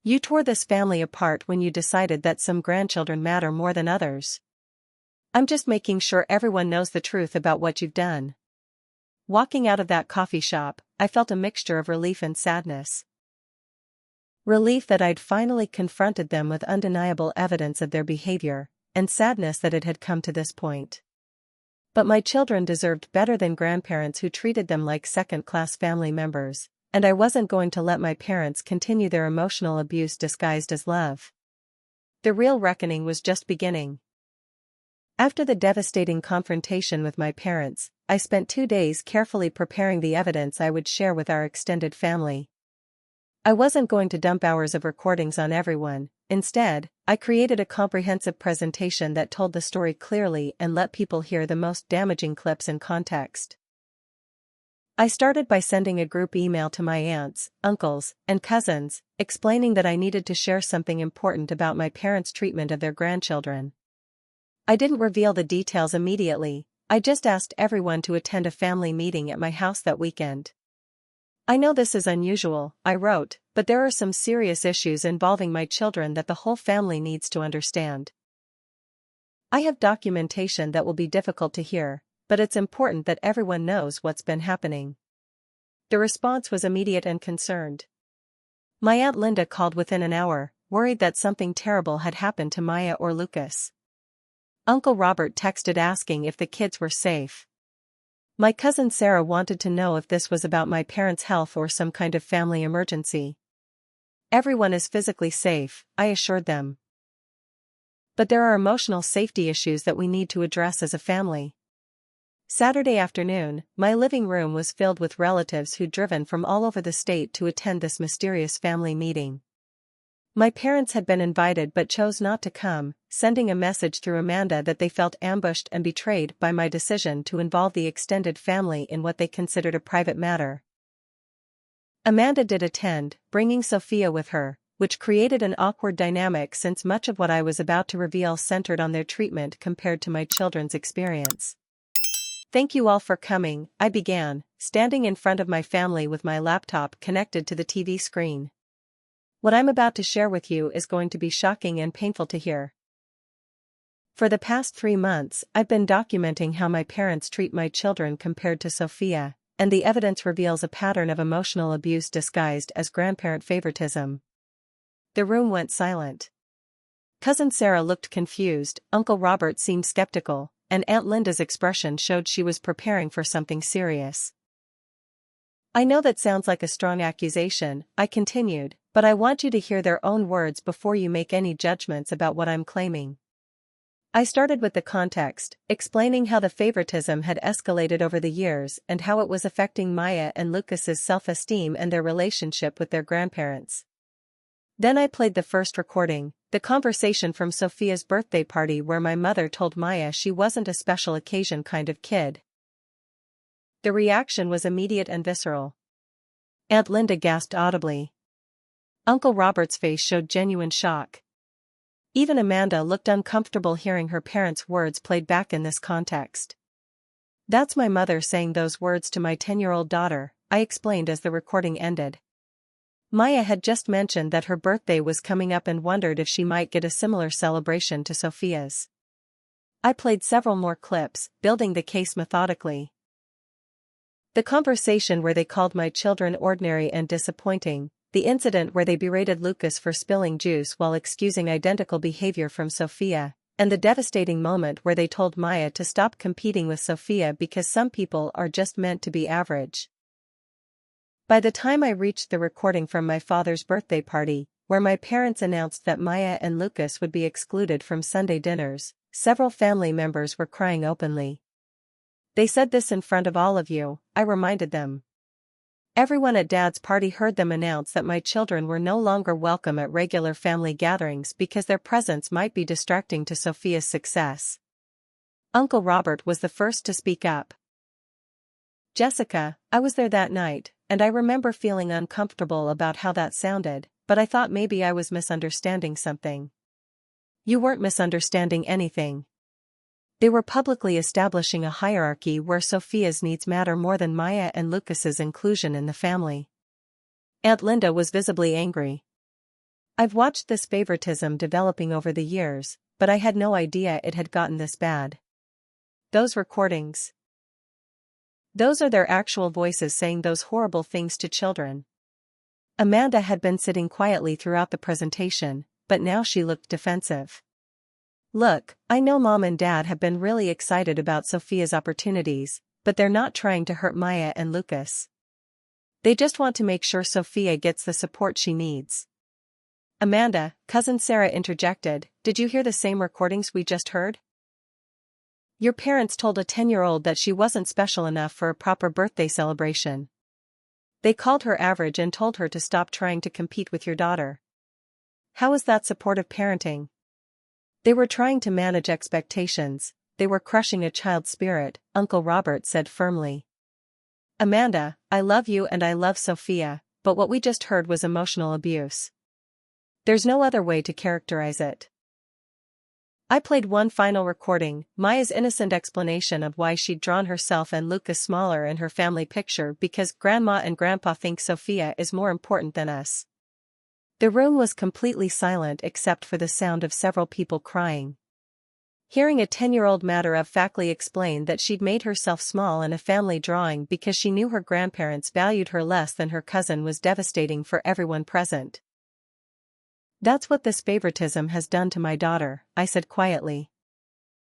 You tore this family apart when you decided that some grandchildren matter more than others. I'm just making sure everyone knows the truth about what you've done. Walking out of that coffee shop, I felt a mixture of relief and sadness. Relief that I'd finally confronted them with undeniable evidence of their behavior, and sadness that it had come to this point. But my children deserved better than grandparents who treated them like second-class family members, and I wasn't going to let my parents continue their emotional abuse disguised as love. The real reckoning was just beginning. After the devastating confrontation with my parents, I spent 2 days carefully preparing the evidence I would share with our extended family. I wasn't going to dump hours of recordings on everyone. Instead, I created a comprehensive presentation that told the story clearly and let people hear the most damaging clips in context. I started by sending a group email to my aunts, uncles, and cousins, explaining that I needed to share something important about my parents' treatment of their grandchildren. I didn't reveal the details immediately, I just asked everyone to attend a family meeting at my house that weekend. I know this is unusual, I wrote, but there are some serious issues involving my children that the whole family needs to understand. I have documentation that will be difficult to hear, but it's important that everyone knows what's been happening. The response was immediate and concerned. My Aunt Linda called within an hour, worried that something terrible had happened to Maya or Lucas. Uncle Robert texted asking if the kids were safe. My cousin Sarah wanted to know if this was about my parents' health or some kind of family emergency. Everyone is physically safe, I assured them. But there are emotional safety issues that we need to address as a family. Saturday afternoon, my living room was filled with relatives who'd driven from all over the state to attend this mysterious family meeting. My parents had been invited but chose not to come, sending a message through Amanda that they felt ambushed and betrayed by my decision to involve the extended family in what they considered a private matter. Amanda did attend, bringing Sophia with her, which created an awkward dynamic since much of what I was about to reveal centered on their treatment compared to my children's experience. "Thank you all for coming," I began, standing in front of my family with my laptop connected to the TV screen. "What I'm about to share with you is going to be shocking and painful to hear. For the past 3 months, I've been documenting how my parents treat my children compared to Sophia, and the evidence reveals a pattern of emotional abuse disguised as grandparent favoritism." The room went silent. Cousin Sarah looked confused, Uncle Robert seemed skeptical, and Aunt Linda's expression showed she was preparing for something serious. "I know that sounds like a strong accusation," I continued, "but I want you to hear their own words before you make any judgments about what I'm claiming." I started with the context, explaining how the favoritism had escalated over the years and how it was affecting Maya and Lucas's self-esteem and their relationship with their grandparents. Then I played the first recording, the conversation from Sophia's birthday party where my mother told Maya she wasn't a special occasion kind of kid. The reaction was immediate and visceral. Aunt Linda gasped audibly. Uncle Robert's face showed genuine shock. Even Amanda looked uncomfortable hearing her parents' words played back in this context. "That's my mother saying those words to my 10-year-old daughter," I explained as the recording ended. Maya had just mentioned that her birthday was coming up and wondered if she might get a similar celebration to Sophia's. I played several more clips, building the case methodically. The conversation where they called my children ordinary and disappointing, the incident where they berated Lucas for spilling juice while excusing identical behavior from Sophia, and the devastating moment where they told Maya to stop competing with Sophia because some people are just meant to be average. By the time I reached the recording from my father's birthday party, where my parents announced that Maya and Lucas would be excluded from Sunday dinners, several family members were crying openly. "They said this in front of all of you," I reminded them. Everyone at Dad's party heard them announce that my children were no longer welcome at regular family gatherings because their presence might be distracting to Sophia's success. Uncle Robert was the first to speak up. "Jessica, I was there that night, and I remember feeling uncomfortable about how that sounded, but I thought maybe I was misunderstanding something." "You weren't misunderstanding anything. They were publicly establishing a hierarchy where Sophia's needs matter more than Maya and Lucas's inclusion in the family." Aunt Linda was visibly angry. "I've watched this favoritism developing over the years, but I had no idea it had gotten this bad." "Those recordings. Those are their actual voices saying those horrible things to children." Amanda had been sitting quietly throughout the presentation, but now she looked defensive. "Look, I know Mom and Dad have been really excited about Sophia's opportunities, but they're not trying to hurt Maya and Lucas. They just want to make sure Sophia gets the support she needs." "Amanda," Cousin Sarah interjected, "did you hear the same recordings we just heard? Your parents told a 10-year-old that she wasn't special enough for a proper birthday celebration. They called her average and told her to stop trying to compete with your daughter. How is that supportive parenting?" "They were trying to manage expectations, they were crushing a child's spirit," Uncle Robert said firmly. "Amanda, I love you and I love Sophia, but what we just heard was emotional abuse. There's no other way to characterize it." I played one final recording, Maya's innocent explanation of why she'd drawn herself and Lucas smaller in her family picture because Grandma and Grandpa think Sophia is more important than us. The room was completely silent except for the sound of several people crying. Hearing a 10-year-old matter-of-factly explain that she'd made herself small in a family drawing because she knew her grandparents valued her less than her cousin was devastating for everyone present. "That's what this favoritism has done to my daughter," I said quietly.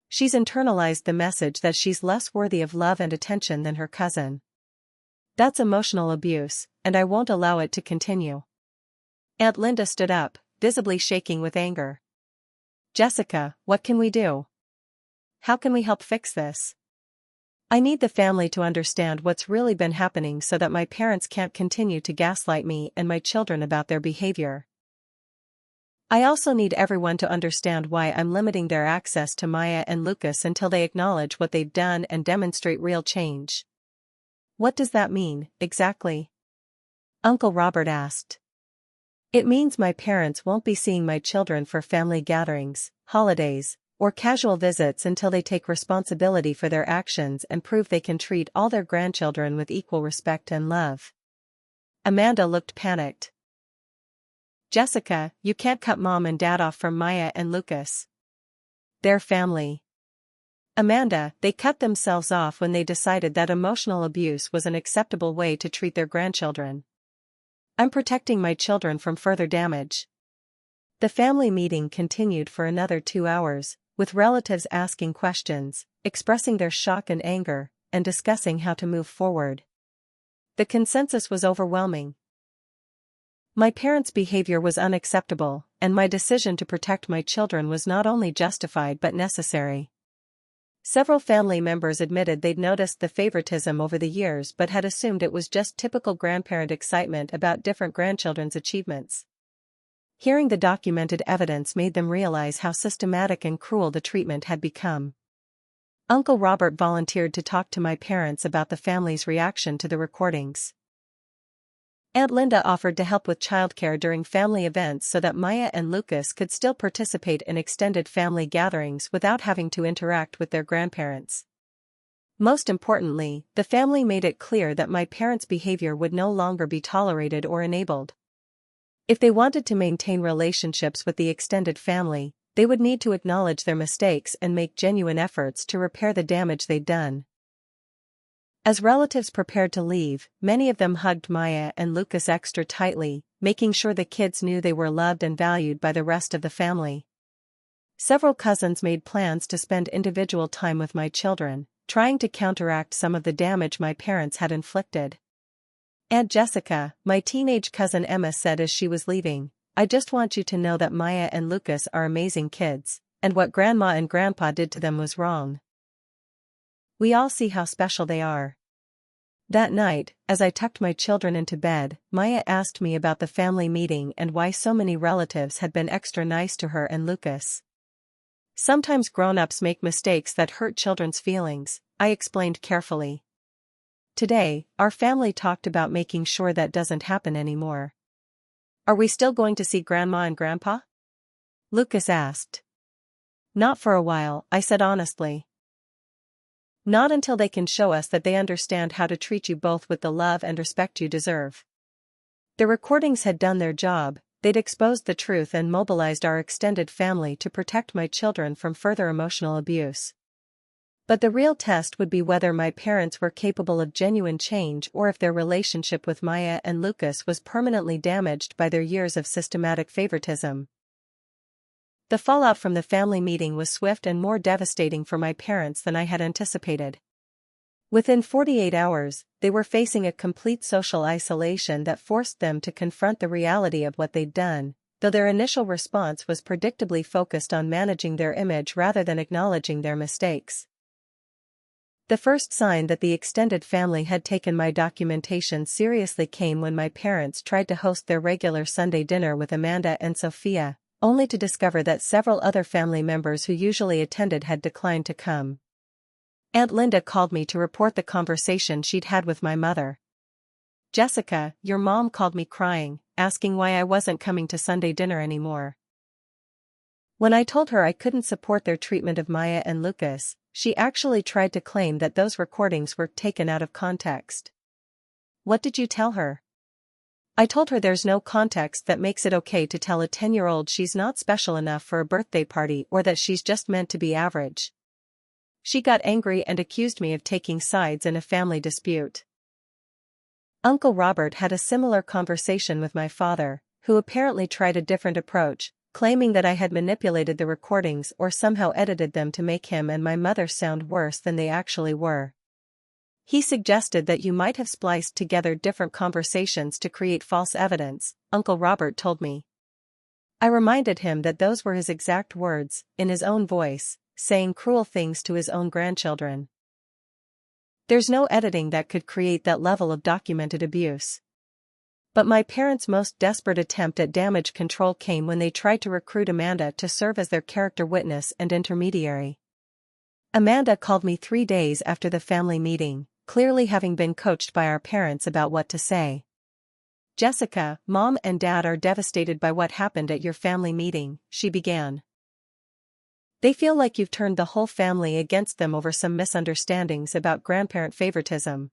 "She's internalized the message that she's less worthy of love and attention than her cousin. That's emotional abuse, and I won't allow it to continue." Aunt Linda stood up, visibly shaking with anger. "Jessica, what can we do? How can we help fix this? I need the family to understand what's really been happening so that my parents can't continue to gaslight me and my children about their behavior. I also need everyone to understand why I'm limiting their access to Maya and Lucas until they acknowledge what they've done and demonstrate real change." "What does that mean, exactly?" Uncle Robert asked. It means my parents won't be seeing my children for family gatherings, holidays, or casual visits until they take responsibility for their actions and prove they can treat all their grandchildren with equal respect and love. Amanda looked panicked. Jessica, you can't cut mom and dad off from Maya and Lucas. They're family. Amanda, they cut themselves off when they decided that emotional abuse was an acceptable way to treat their grandchildren. I'm protecting my children from further damage. The family meeting continued for another 2 hours, with relatives asking questions, expressing their shock and anger, and discussing how to move forward. The consensus was overwhelming. My parents' behavior was unacceptable, and my decision to protect my children was not only justified but necessary. Several family members admitted they'd noticed the favoritism over the years but had assumed it was just typical grandparent excitement about different grandchildren's achievements. Hearing the documented evidence made them realize how systematic and cruel the treatment had become. Uncle Robert volunteered to talk to my parents about the family's reaction to the recordings. Aunt Linda offered to help with childcare during family events so that Maya and Lucas could still participate in extended family gatherings without having to interact with their grandparents. Most importantly, the family made it clear that my parents' behavior would no longer be tolerated or enabled. If they wanted to maintain relationships with the extended family, they would need to acknowledge their mistakes and make genuine efforts to repair the damage they'd done. As relatives prepared to leave, many of them hugged Maya and Lucas extra tightly, making sure the kids knew they were loved and valued by the rest of the family. Several cousins made plans to spend individual time with my children, trying to counteract some of the damage my parents had inflicted. Aunt Jessica, my teenage cousin Emma, said as she was leaving, "I just want you to know that Maya and Lucas are amazing kids, and what Grandma and Grandpa did to them was wrong. We all see how special they are." That night, as I tucked my children into bed, Maya asked me about the family meeting and why so many relatives had been extra nice to her and Lucas. Sometimes grown-ups make mistakes that hurt children's feelings, I explained carefully. Today, our family talked about making sure that doesn't happen anymore. "Are we still going to see Grandma and Grandpa?" Lucas asked. "Not for a while," I said honestly. "Not until they can show us that they understand how to treat you both with the love and respect you deserve." The recordings had done their job, they'd exposed the truth and mobilized our extended family to protect my children from further emotional abuse. But the real test would be whether my parents were capable of genuine change or if their relationship with Maya and Lucas was permanently damaged by their years of systematic favoritism. The fallout from the family meeting was swift and more devastating for my parents than I had anticipated. Within 48 hours, they were facing a complete social isolation that forced them to confront the reality of what they'd done, though their initial response was predictably focused on managing their image rather than acknowledging their mistakes. The first sign that the extended family had taken my documentation seriously came when my parents tried to host their regular Sunday dinner with Amanda and Sophia, only to discover that several other family members who usually attended had declined to come. Aunt Linda called me to report the conversation she'd had with my mother. "Jessica, your mom called me crying, asking why I wasn't coming to Sunday dinner anymore." When I told her I couldn't support their treatment of Maya and Lucas, she actually tried to claim that those recordings were taken out of context. "What did you tell her?" I told her there's no context that makes it okay to tell a 10-year-old she's not special enough for a birthday party or that she's just meant to be average. She got angry and accused me of taking sides in a family dispute. Uncle Robert had a similar conversation with my father, who apparently tried a different approach, claiming that I had manipulated the recordings or somehow edited them to make him and my mother sound worse than they actually were. He suggested that you might have spliced together different conversations to create false evidence, Uncle Robert told me. I reminded him that those were his exact words, in his own voice, saying cruel things to his own grandchildren. There's no editing that could create that level of documented abuse. But my parents' most desperate attempt at damage control came when they tried to recruit Amanda to serve as their character witness and intermediary. Amanda called me 3 days after the family meeting, clearly having been coached by our parents about what to say. Jessica, Mom and Dad are devastated by what happened at your family meeting, she began. They feel like you've turned the whole family against them over some misunderstandings about grandparent favoritism.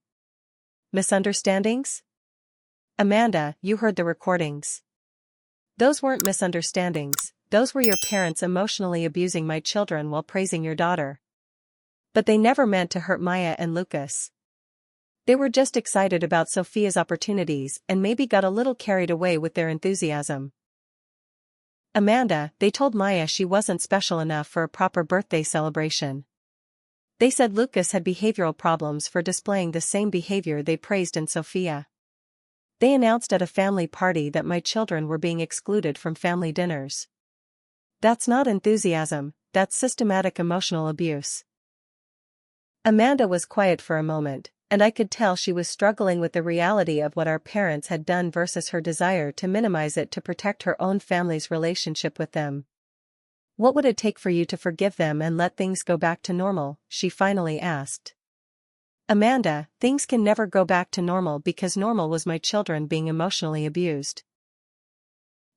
Misunderstandings? Amanda, you heard the recordings. Those weren't misunderstandings, those were your parents emotionally abusing my children while praising your daughter. But they never meant to hurt Maya and Lucas. They were just excited about Sophia's opportunities and maybe got a little carried away with their enthusiasm. Amanda, they told Maya she wasn't special enough for a proper birthday celebration. They said Lucas had behavioral problems for displaying the same behavior they praised in Sophia. They announced at a family party that my children were being excluded from family dinners. That's not enthusiasm, that's systematic emotional abuse. Amanda was quiet for a moment, and I could tell she was struggling with the reality of what our parents had done versus her desire to minimize it to protect her own family's relationship with them. What would it take for you to forgive them and let things go back to normal? She finally asked. Amanda, things can never go back to normal because normal was my children being emotionally abused.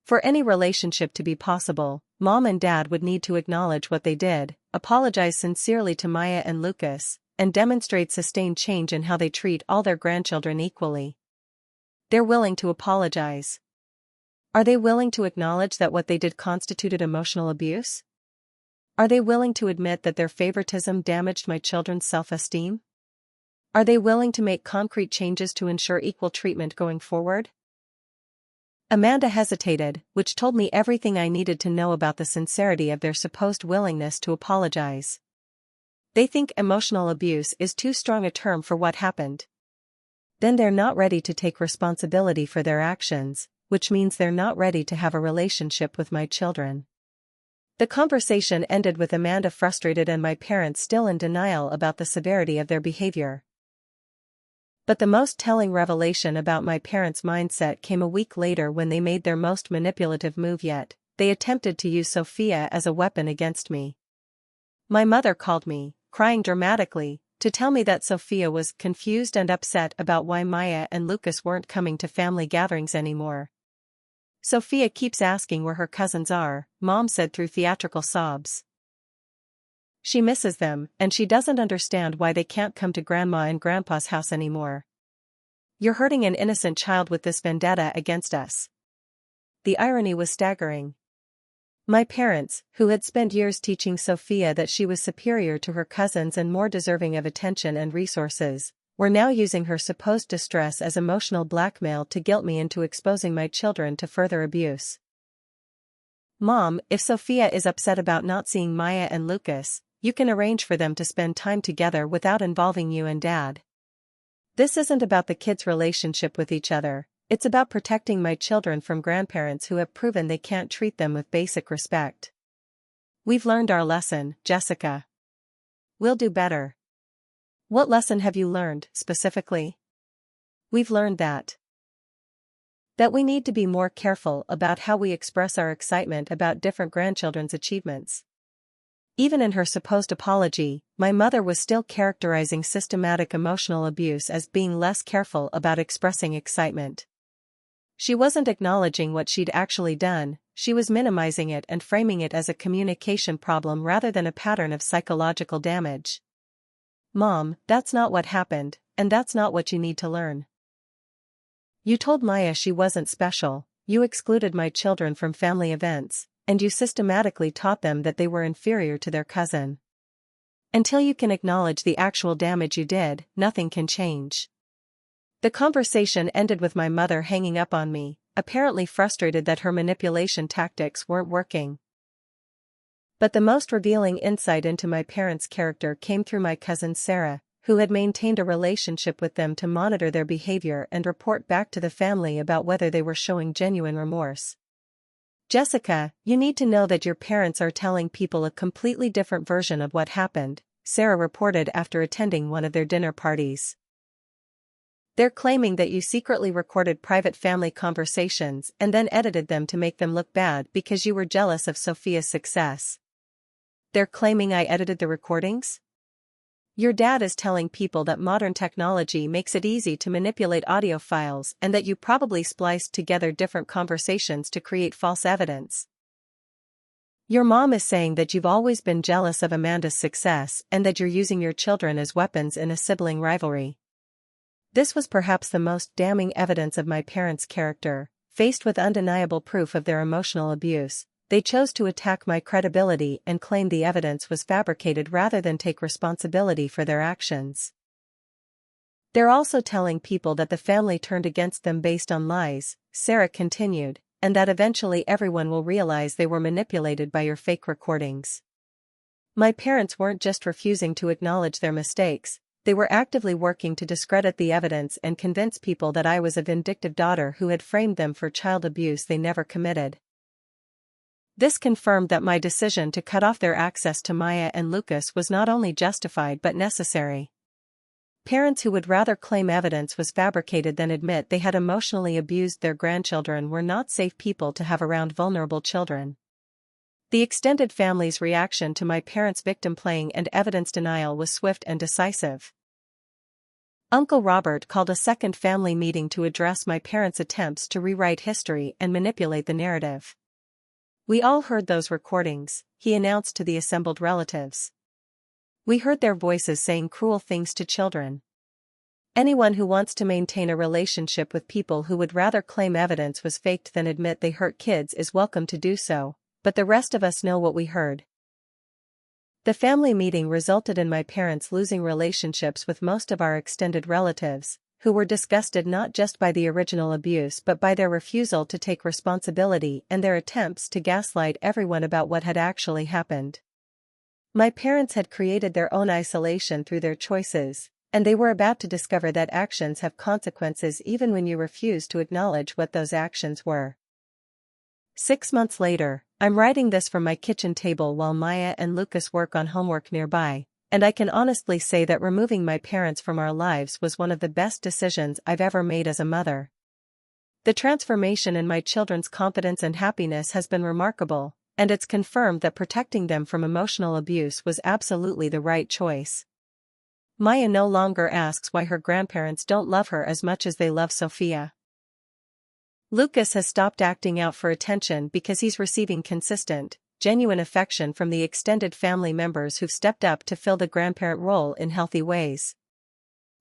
For any relationship to be possible, Mom and Dad would need to acknowledge what they did, apologize sincerely to Maya and Lucas, and demonstrate sustained change in how they treat all their grandchildren equally. They're willing to apologize. Are they willing to acknowledge that what they did constituted emotional abuse? Are they willing to admit that their favoritism damaged my children's self-esteem? Are they willing to make concrete changes to ensure equal treatment going forward? Amanda hesitated, which told me everything I needed to know about the sincerity of their supposed willingness to apologize. They think emotional abuse is too strong a term for what happened. Then they're not ready to take responsibility for their actions, which means they're not ready to have a relationship with my children. The conversation ended with Amanda frustrated and my parents still in denial about the severity of their behavior. But the most telling revelation about my parents' mindset came a week later when they made their most manipulative move yet. They attempted to use Sophia as a weapon against me. My mother called me, crying dramatically, to tell me that Sophia was confused and upset about why Maya and Lucas weren't coming to family gatherings anymore. Sophia keeps asking where her cousins are, Mom said through theatrical sobs. She misses them, and she doesn't understand why they can't come to Grandma and Grandpa's house anymore. You're hurting an innocent child with this vendetta against us. The irony was staggering. My parents, who had spent years teaching Sophia that she was superior to her cousins and more deserving of attention and resources, were now using her supposed distress as emotional blackmail to guilt me into exposing my children to further abuse. Mom, if Sophia is upset about not seeing Maya and Lucas, you can arrange for them to spend time together without involving you and Dad. This isn't about the kids' relationship with each other, it's about protecting my children from grandparents who have proven they can't treat them with basic respect. We've learned our lesson, Jessica. We'll do better. What lesson have you learned, specifically? We've learned that we need to be more careful about how we express our excitement about different grandchildren's achievements. Even in her supposed apology, my mother was still characterizing systematic emotional abuse as being less careful about expressing excitement. She wasn't acknowledging what she'd actually done, she was minimizing it and framing it as a communication problem rather than a pattern of psychological damage. Mom, that's not what happened, and that's not what you need to learn. You told Maya she wasn't special, you excluded my children from family events, and you systematically taught them that they were inferior to their cousin. Until you can acknowledge the actual damage you did, nothing can change. The conversation ended with my mother hanging up on me, apparently frustrated that her manipulation tactics weren't working. But the most revealing insight into my parents' character came through my cousin Sarah, who had maintained a relationship with them to monitor their behavior and report back to the family about whether they were showing genuine remorse. Jessica, you need to know that your parents are telling people a completely different version of what happened, Sarah reported after attending one of their dinner parties. They're claiming that you secretly recorded private family conversations and then edited them to make them look bad because you were jealous of Sophia's success. They're claiming I edited the recordings? Your dad is telling people that modern technology makes it easy to manipulate audio files and that you probably spliced together different conversations to create false evidence. Your mom is saying that you've always been jealous of Amanda's success and that you're using your children as weapons in a sibling rivalry. This was perhaps the most damning evidence of my parents' character. Faced with undeniable proof of their emotional abuse, they chose to attack my credibility and claim the evidence was fabricated rather than take responsibility for their actions. They're also telling people that the family turned against them based on lies, Sarah continued, and that eventually everyone will realize they were manipulated by your fake recordings. My parents weren't just refusing to acknowledge their mistakes, they were actively working to discredit the evidence and convince people that I was a vindictive daughter who had framed them for child abuse they never committed. This confirmed that my decision to cut off their access to Maya and Lucas was not only justified but necessary. Parents who would rather claim evidence was fabricated than admit they had emotionally abused their grandchildren were not safe people to have around vulnerable children. The extended family's reaction to my parents' victim playing and evidence denial was swift and decisive. Uncle Robert called a second family meeting to address my parents' attempts to rewrite history and manipulate the narrative. "We all heard those recordings," he announced to the assembled relatives. "We heard their voices saying cruel things to children. Anyone who wants to maintain a relationship with people who would rather claim evidence was faked than admit they hurt kids is welcome to do so, but the rest of us know what we heard." The family meeting resulted in my parents losing relationships with most of our extended relatives, who were disgusted not just by the original abuse but by their refusal to take responsibility and their attempts to gaslight everyone about what had actually happened. My parents had created their own isolation through their choices, and they were about to discover that actions have consequences even when you refuse to acknowledge what those actions were. 6 months later, I'm writing this from my kitchen table while Maya and Lucas work on homework nearby, and I can honestly say that removing my parents from our lives was one of the best decisions I've ever made as a mother. The transformation in my children's confidence and happiness has been remarkable, and it's confirmed that protecting them from emotional abuse was absolutely the right choice. Maya no longer asks why her grandparents don't love her as much as they love Sophia. Lucas has stopped acting out for attention because he's receiving consistent, genuine affection from the extended family members who've stepped up to fill the grandparent role in healthy ways.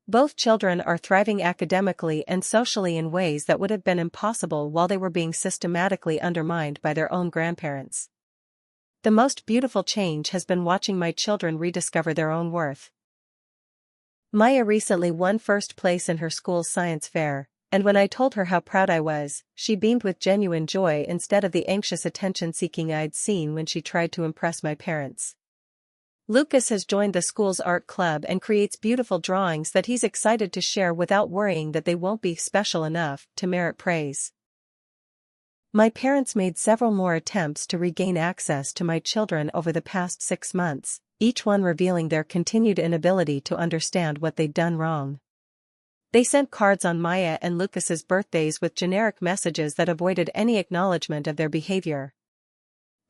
Both children are thriving academically and socially in ways that would have been impossible while they were being systematically undermined by their own grandparents. The most beautiful change has been watching my children rediscover their own worth. Maya recently won first place in her school's science fair, and when I told her how proud I was, she beamed with genuine joy instead of the anxious attention-seeking I'd seen when she tried to impress my parents. Lucas has joined the school's art club and creates beautiful drawings that he's excited to share without worrying that they won't be special enough to merit praise. My parents made several more attempts to regain access to my children over the past 6 months, each one revealing their continued inability to understand what they'd done wrong. They sent cards on Maya and Lucas's birthdays with generic messages that avoided any acknowledgement of their behavior.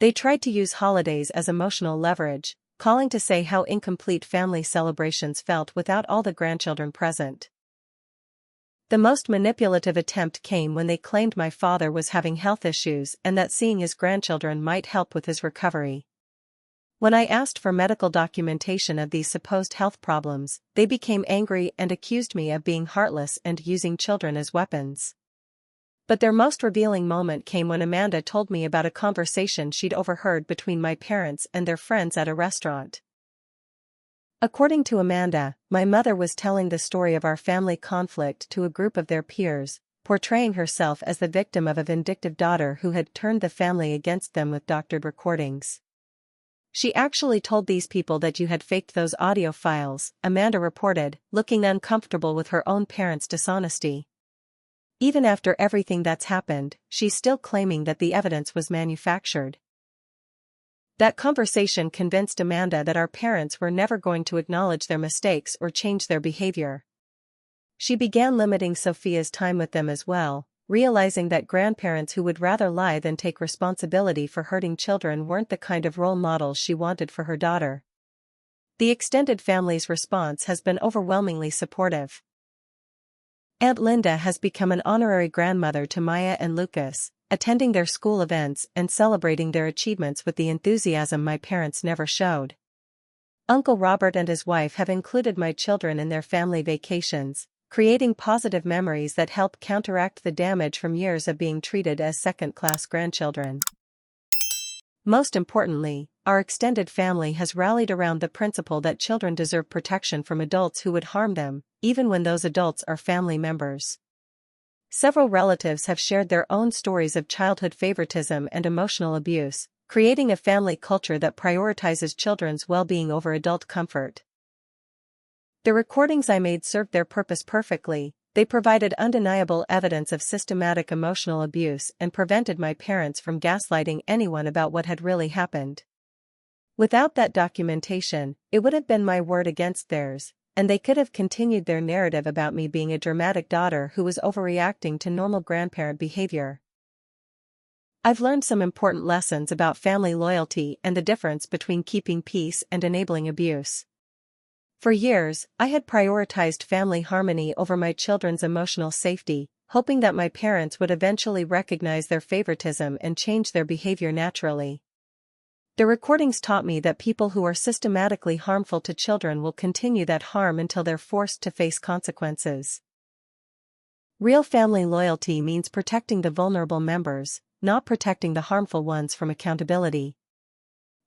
They tried to use holidays as emotional leverage, calling to say how incomplete family celebrations felt without all the grandchildren present. The most manipulative attempt came when they claimed my father was having health issues and that seeing his grandchildren might help with his recovery. When I asked for medical documentation of these supposed health problems, they became angry and accused me of being heartless and using children as weapons. But their most revealing moment came when Amanda told me about a conversation she'd overheard between my parents and their friends at a restaurant. According to Amanda, my mother was telling the story of our family conflict to a group of their peers, portraying herself as the victim of a vindictive daughter who had turned the family against them with doctored recordings. "She actually told these people that you had faked those audio files," Amanda reported, looking uncomfortable with her own parents' dishonesty. Even after everything that's happened, she's still claiming that the evidence was manufactured. That conversation convinced Amanda that our parents were never going to acknowledge their mistakes or change their behavior. She began limiting Sophia's time with them as well, realizing that grandparents who would rather lie than take responsibility for hurting children weren't the kind of role models she wanted for her daughter. The extended family's response has been overwhelmingly supportive. Aunt Linda has become an honorary grandmother to Maya and Lucas, attending their school events and celebrating their achievements with the enthusiasm my parents never showed. Uncle Robert and his wife have included my children in their family vacations, creating positive memories that help counteract the damage from years of being treated as second-class grandchildren. Most importantly, our extended family has rallied around the principle that children deserve protection from adults who would harm them, even when those adults are family members. Several relatives have shared their own stories of childhood favoritism and emotional abuse, creating a family culture that prioritizes children's well-being over adult comfort. The recordings I made served their purpose perfectly. They provided undeniable evidence of systematic emotional abuse and prevented my parents from gaslighting anyone about what had really happened. Without that documentation, it would have been my word against theirs, and they could have continued their narrative about me being a dramatic daughter who was overreacting to normal grandparent behavior. I've learned some important lessons about family loyalty and the difference between keeping peace and enabling abuse. For years, I had prioritized family harmony over my children's emotional safety, hoping that my parents would eventually recognize their favoritism and change their behavior naturally. The recordings taught me that people who are systematically harmful to children will continue that harm until they're forced to face consequences. Real family loyalty means protecting the vulnerable members, not protecting the harmful ones from accountability.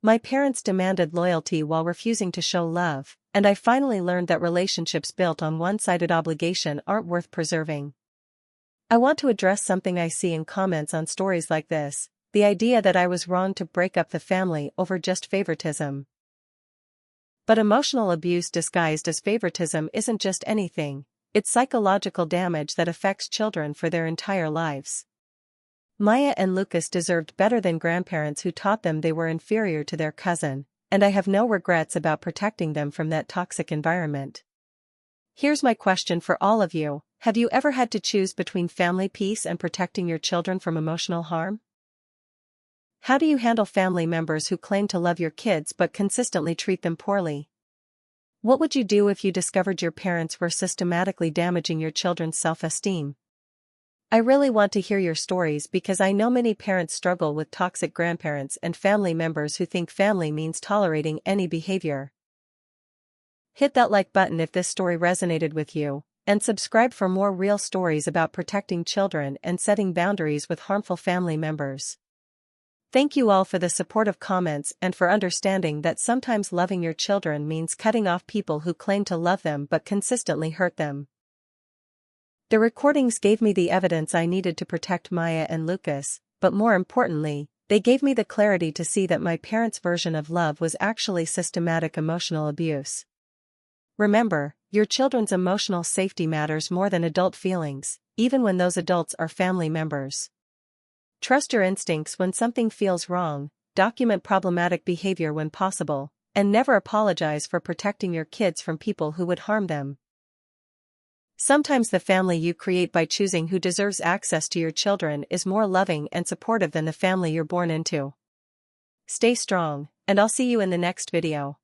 My parents demanded loyalty while refusing to show love, and I finally learned that relationships built on one-sided obligation aren't worth preserving. I want to address something I see in comments on stories like this: the idea that I was wrong to break up the family over just favoritism. But emotional abuse disguised as favoritism isn't just anything, it's psychological damage that affects children for their entire lives. Maya and Lucas deserved better than grandparents who taught them they were inferior to their cousin, and I have no regrets about protecting them from that toxic environment. Here's my question for all of you: have you ever had to choose between family peace and protecting your children from emotional harm? How do you handle family members who claim to love your kids but consistently treat them poorly? What would you do if you discovered your parents were systematically damaging your children's self-esteem? I really want to hear your stories because I know many parents struggle with toxic grandparents and family members who think family means tolerating any behavior. Hit that like button if this story resonated with you, and subscribe for more real stories about protecting children and setting boundaries with harmful family members. Thank you all for the supportive comments and for understanding that sometimes loving your children means cutting off people who claim to love them but consistently hurt them. The recordings gave me the evidence I needed to protect Maya and Lucas, but more importantly, they gave me the clarity to see that my parents' version of love was actually systematic emotional abuse. Remember, your children's emotional safety matters more than adult feelings, even when those adults are family members. Trust your instincts when something feels wrong, document problematic behavior when possible, and never apologize for protecting your kids from people who would harm them. Sometimes the family you create by choosing who deserves access to your children is more loving and supportive than the family you're born into. Stay strong, and I'll see you in the next video.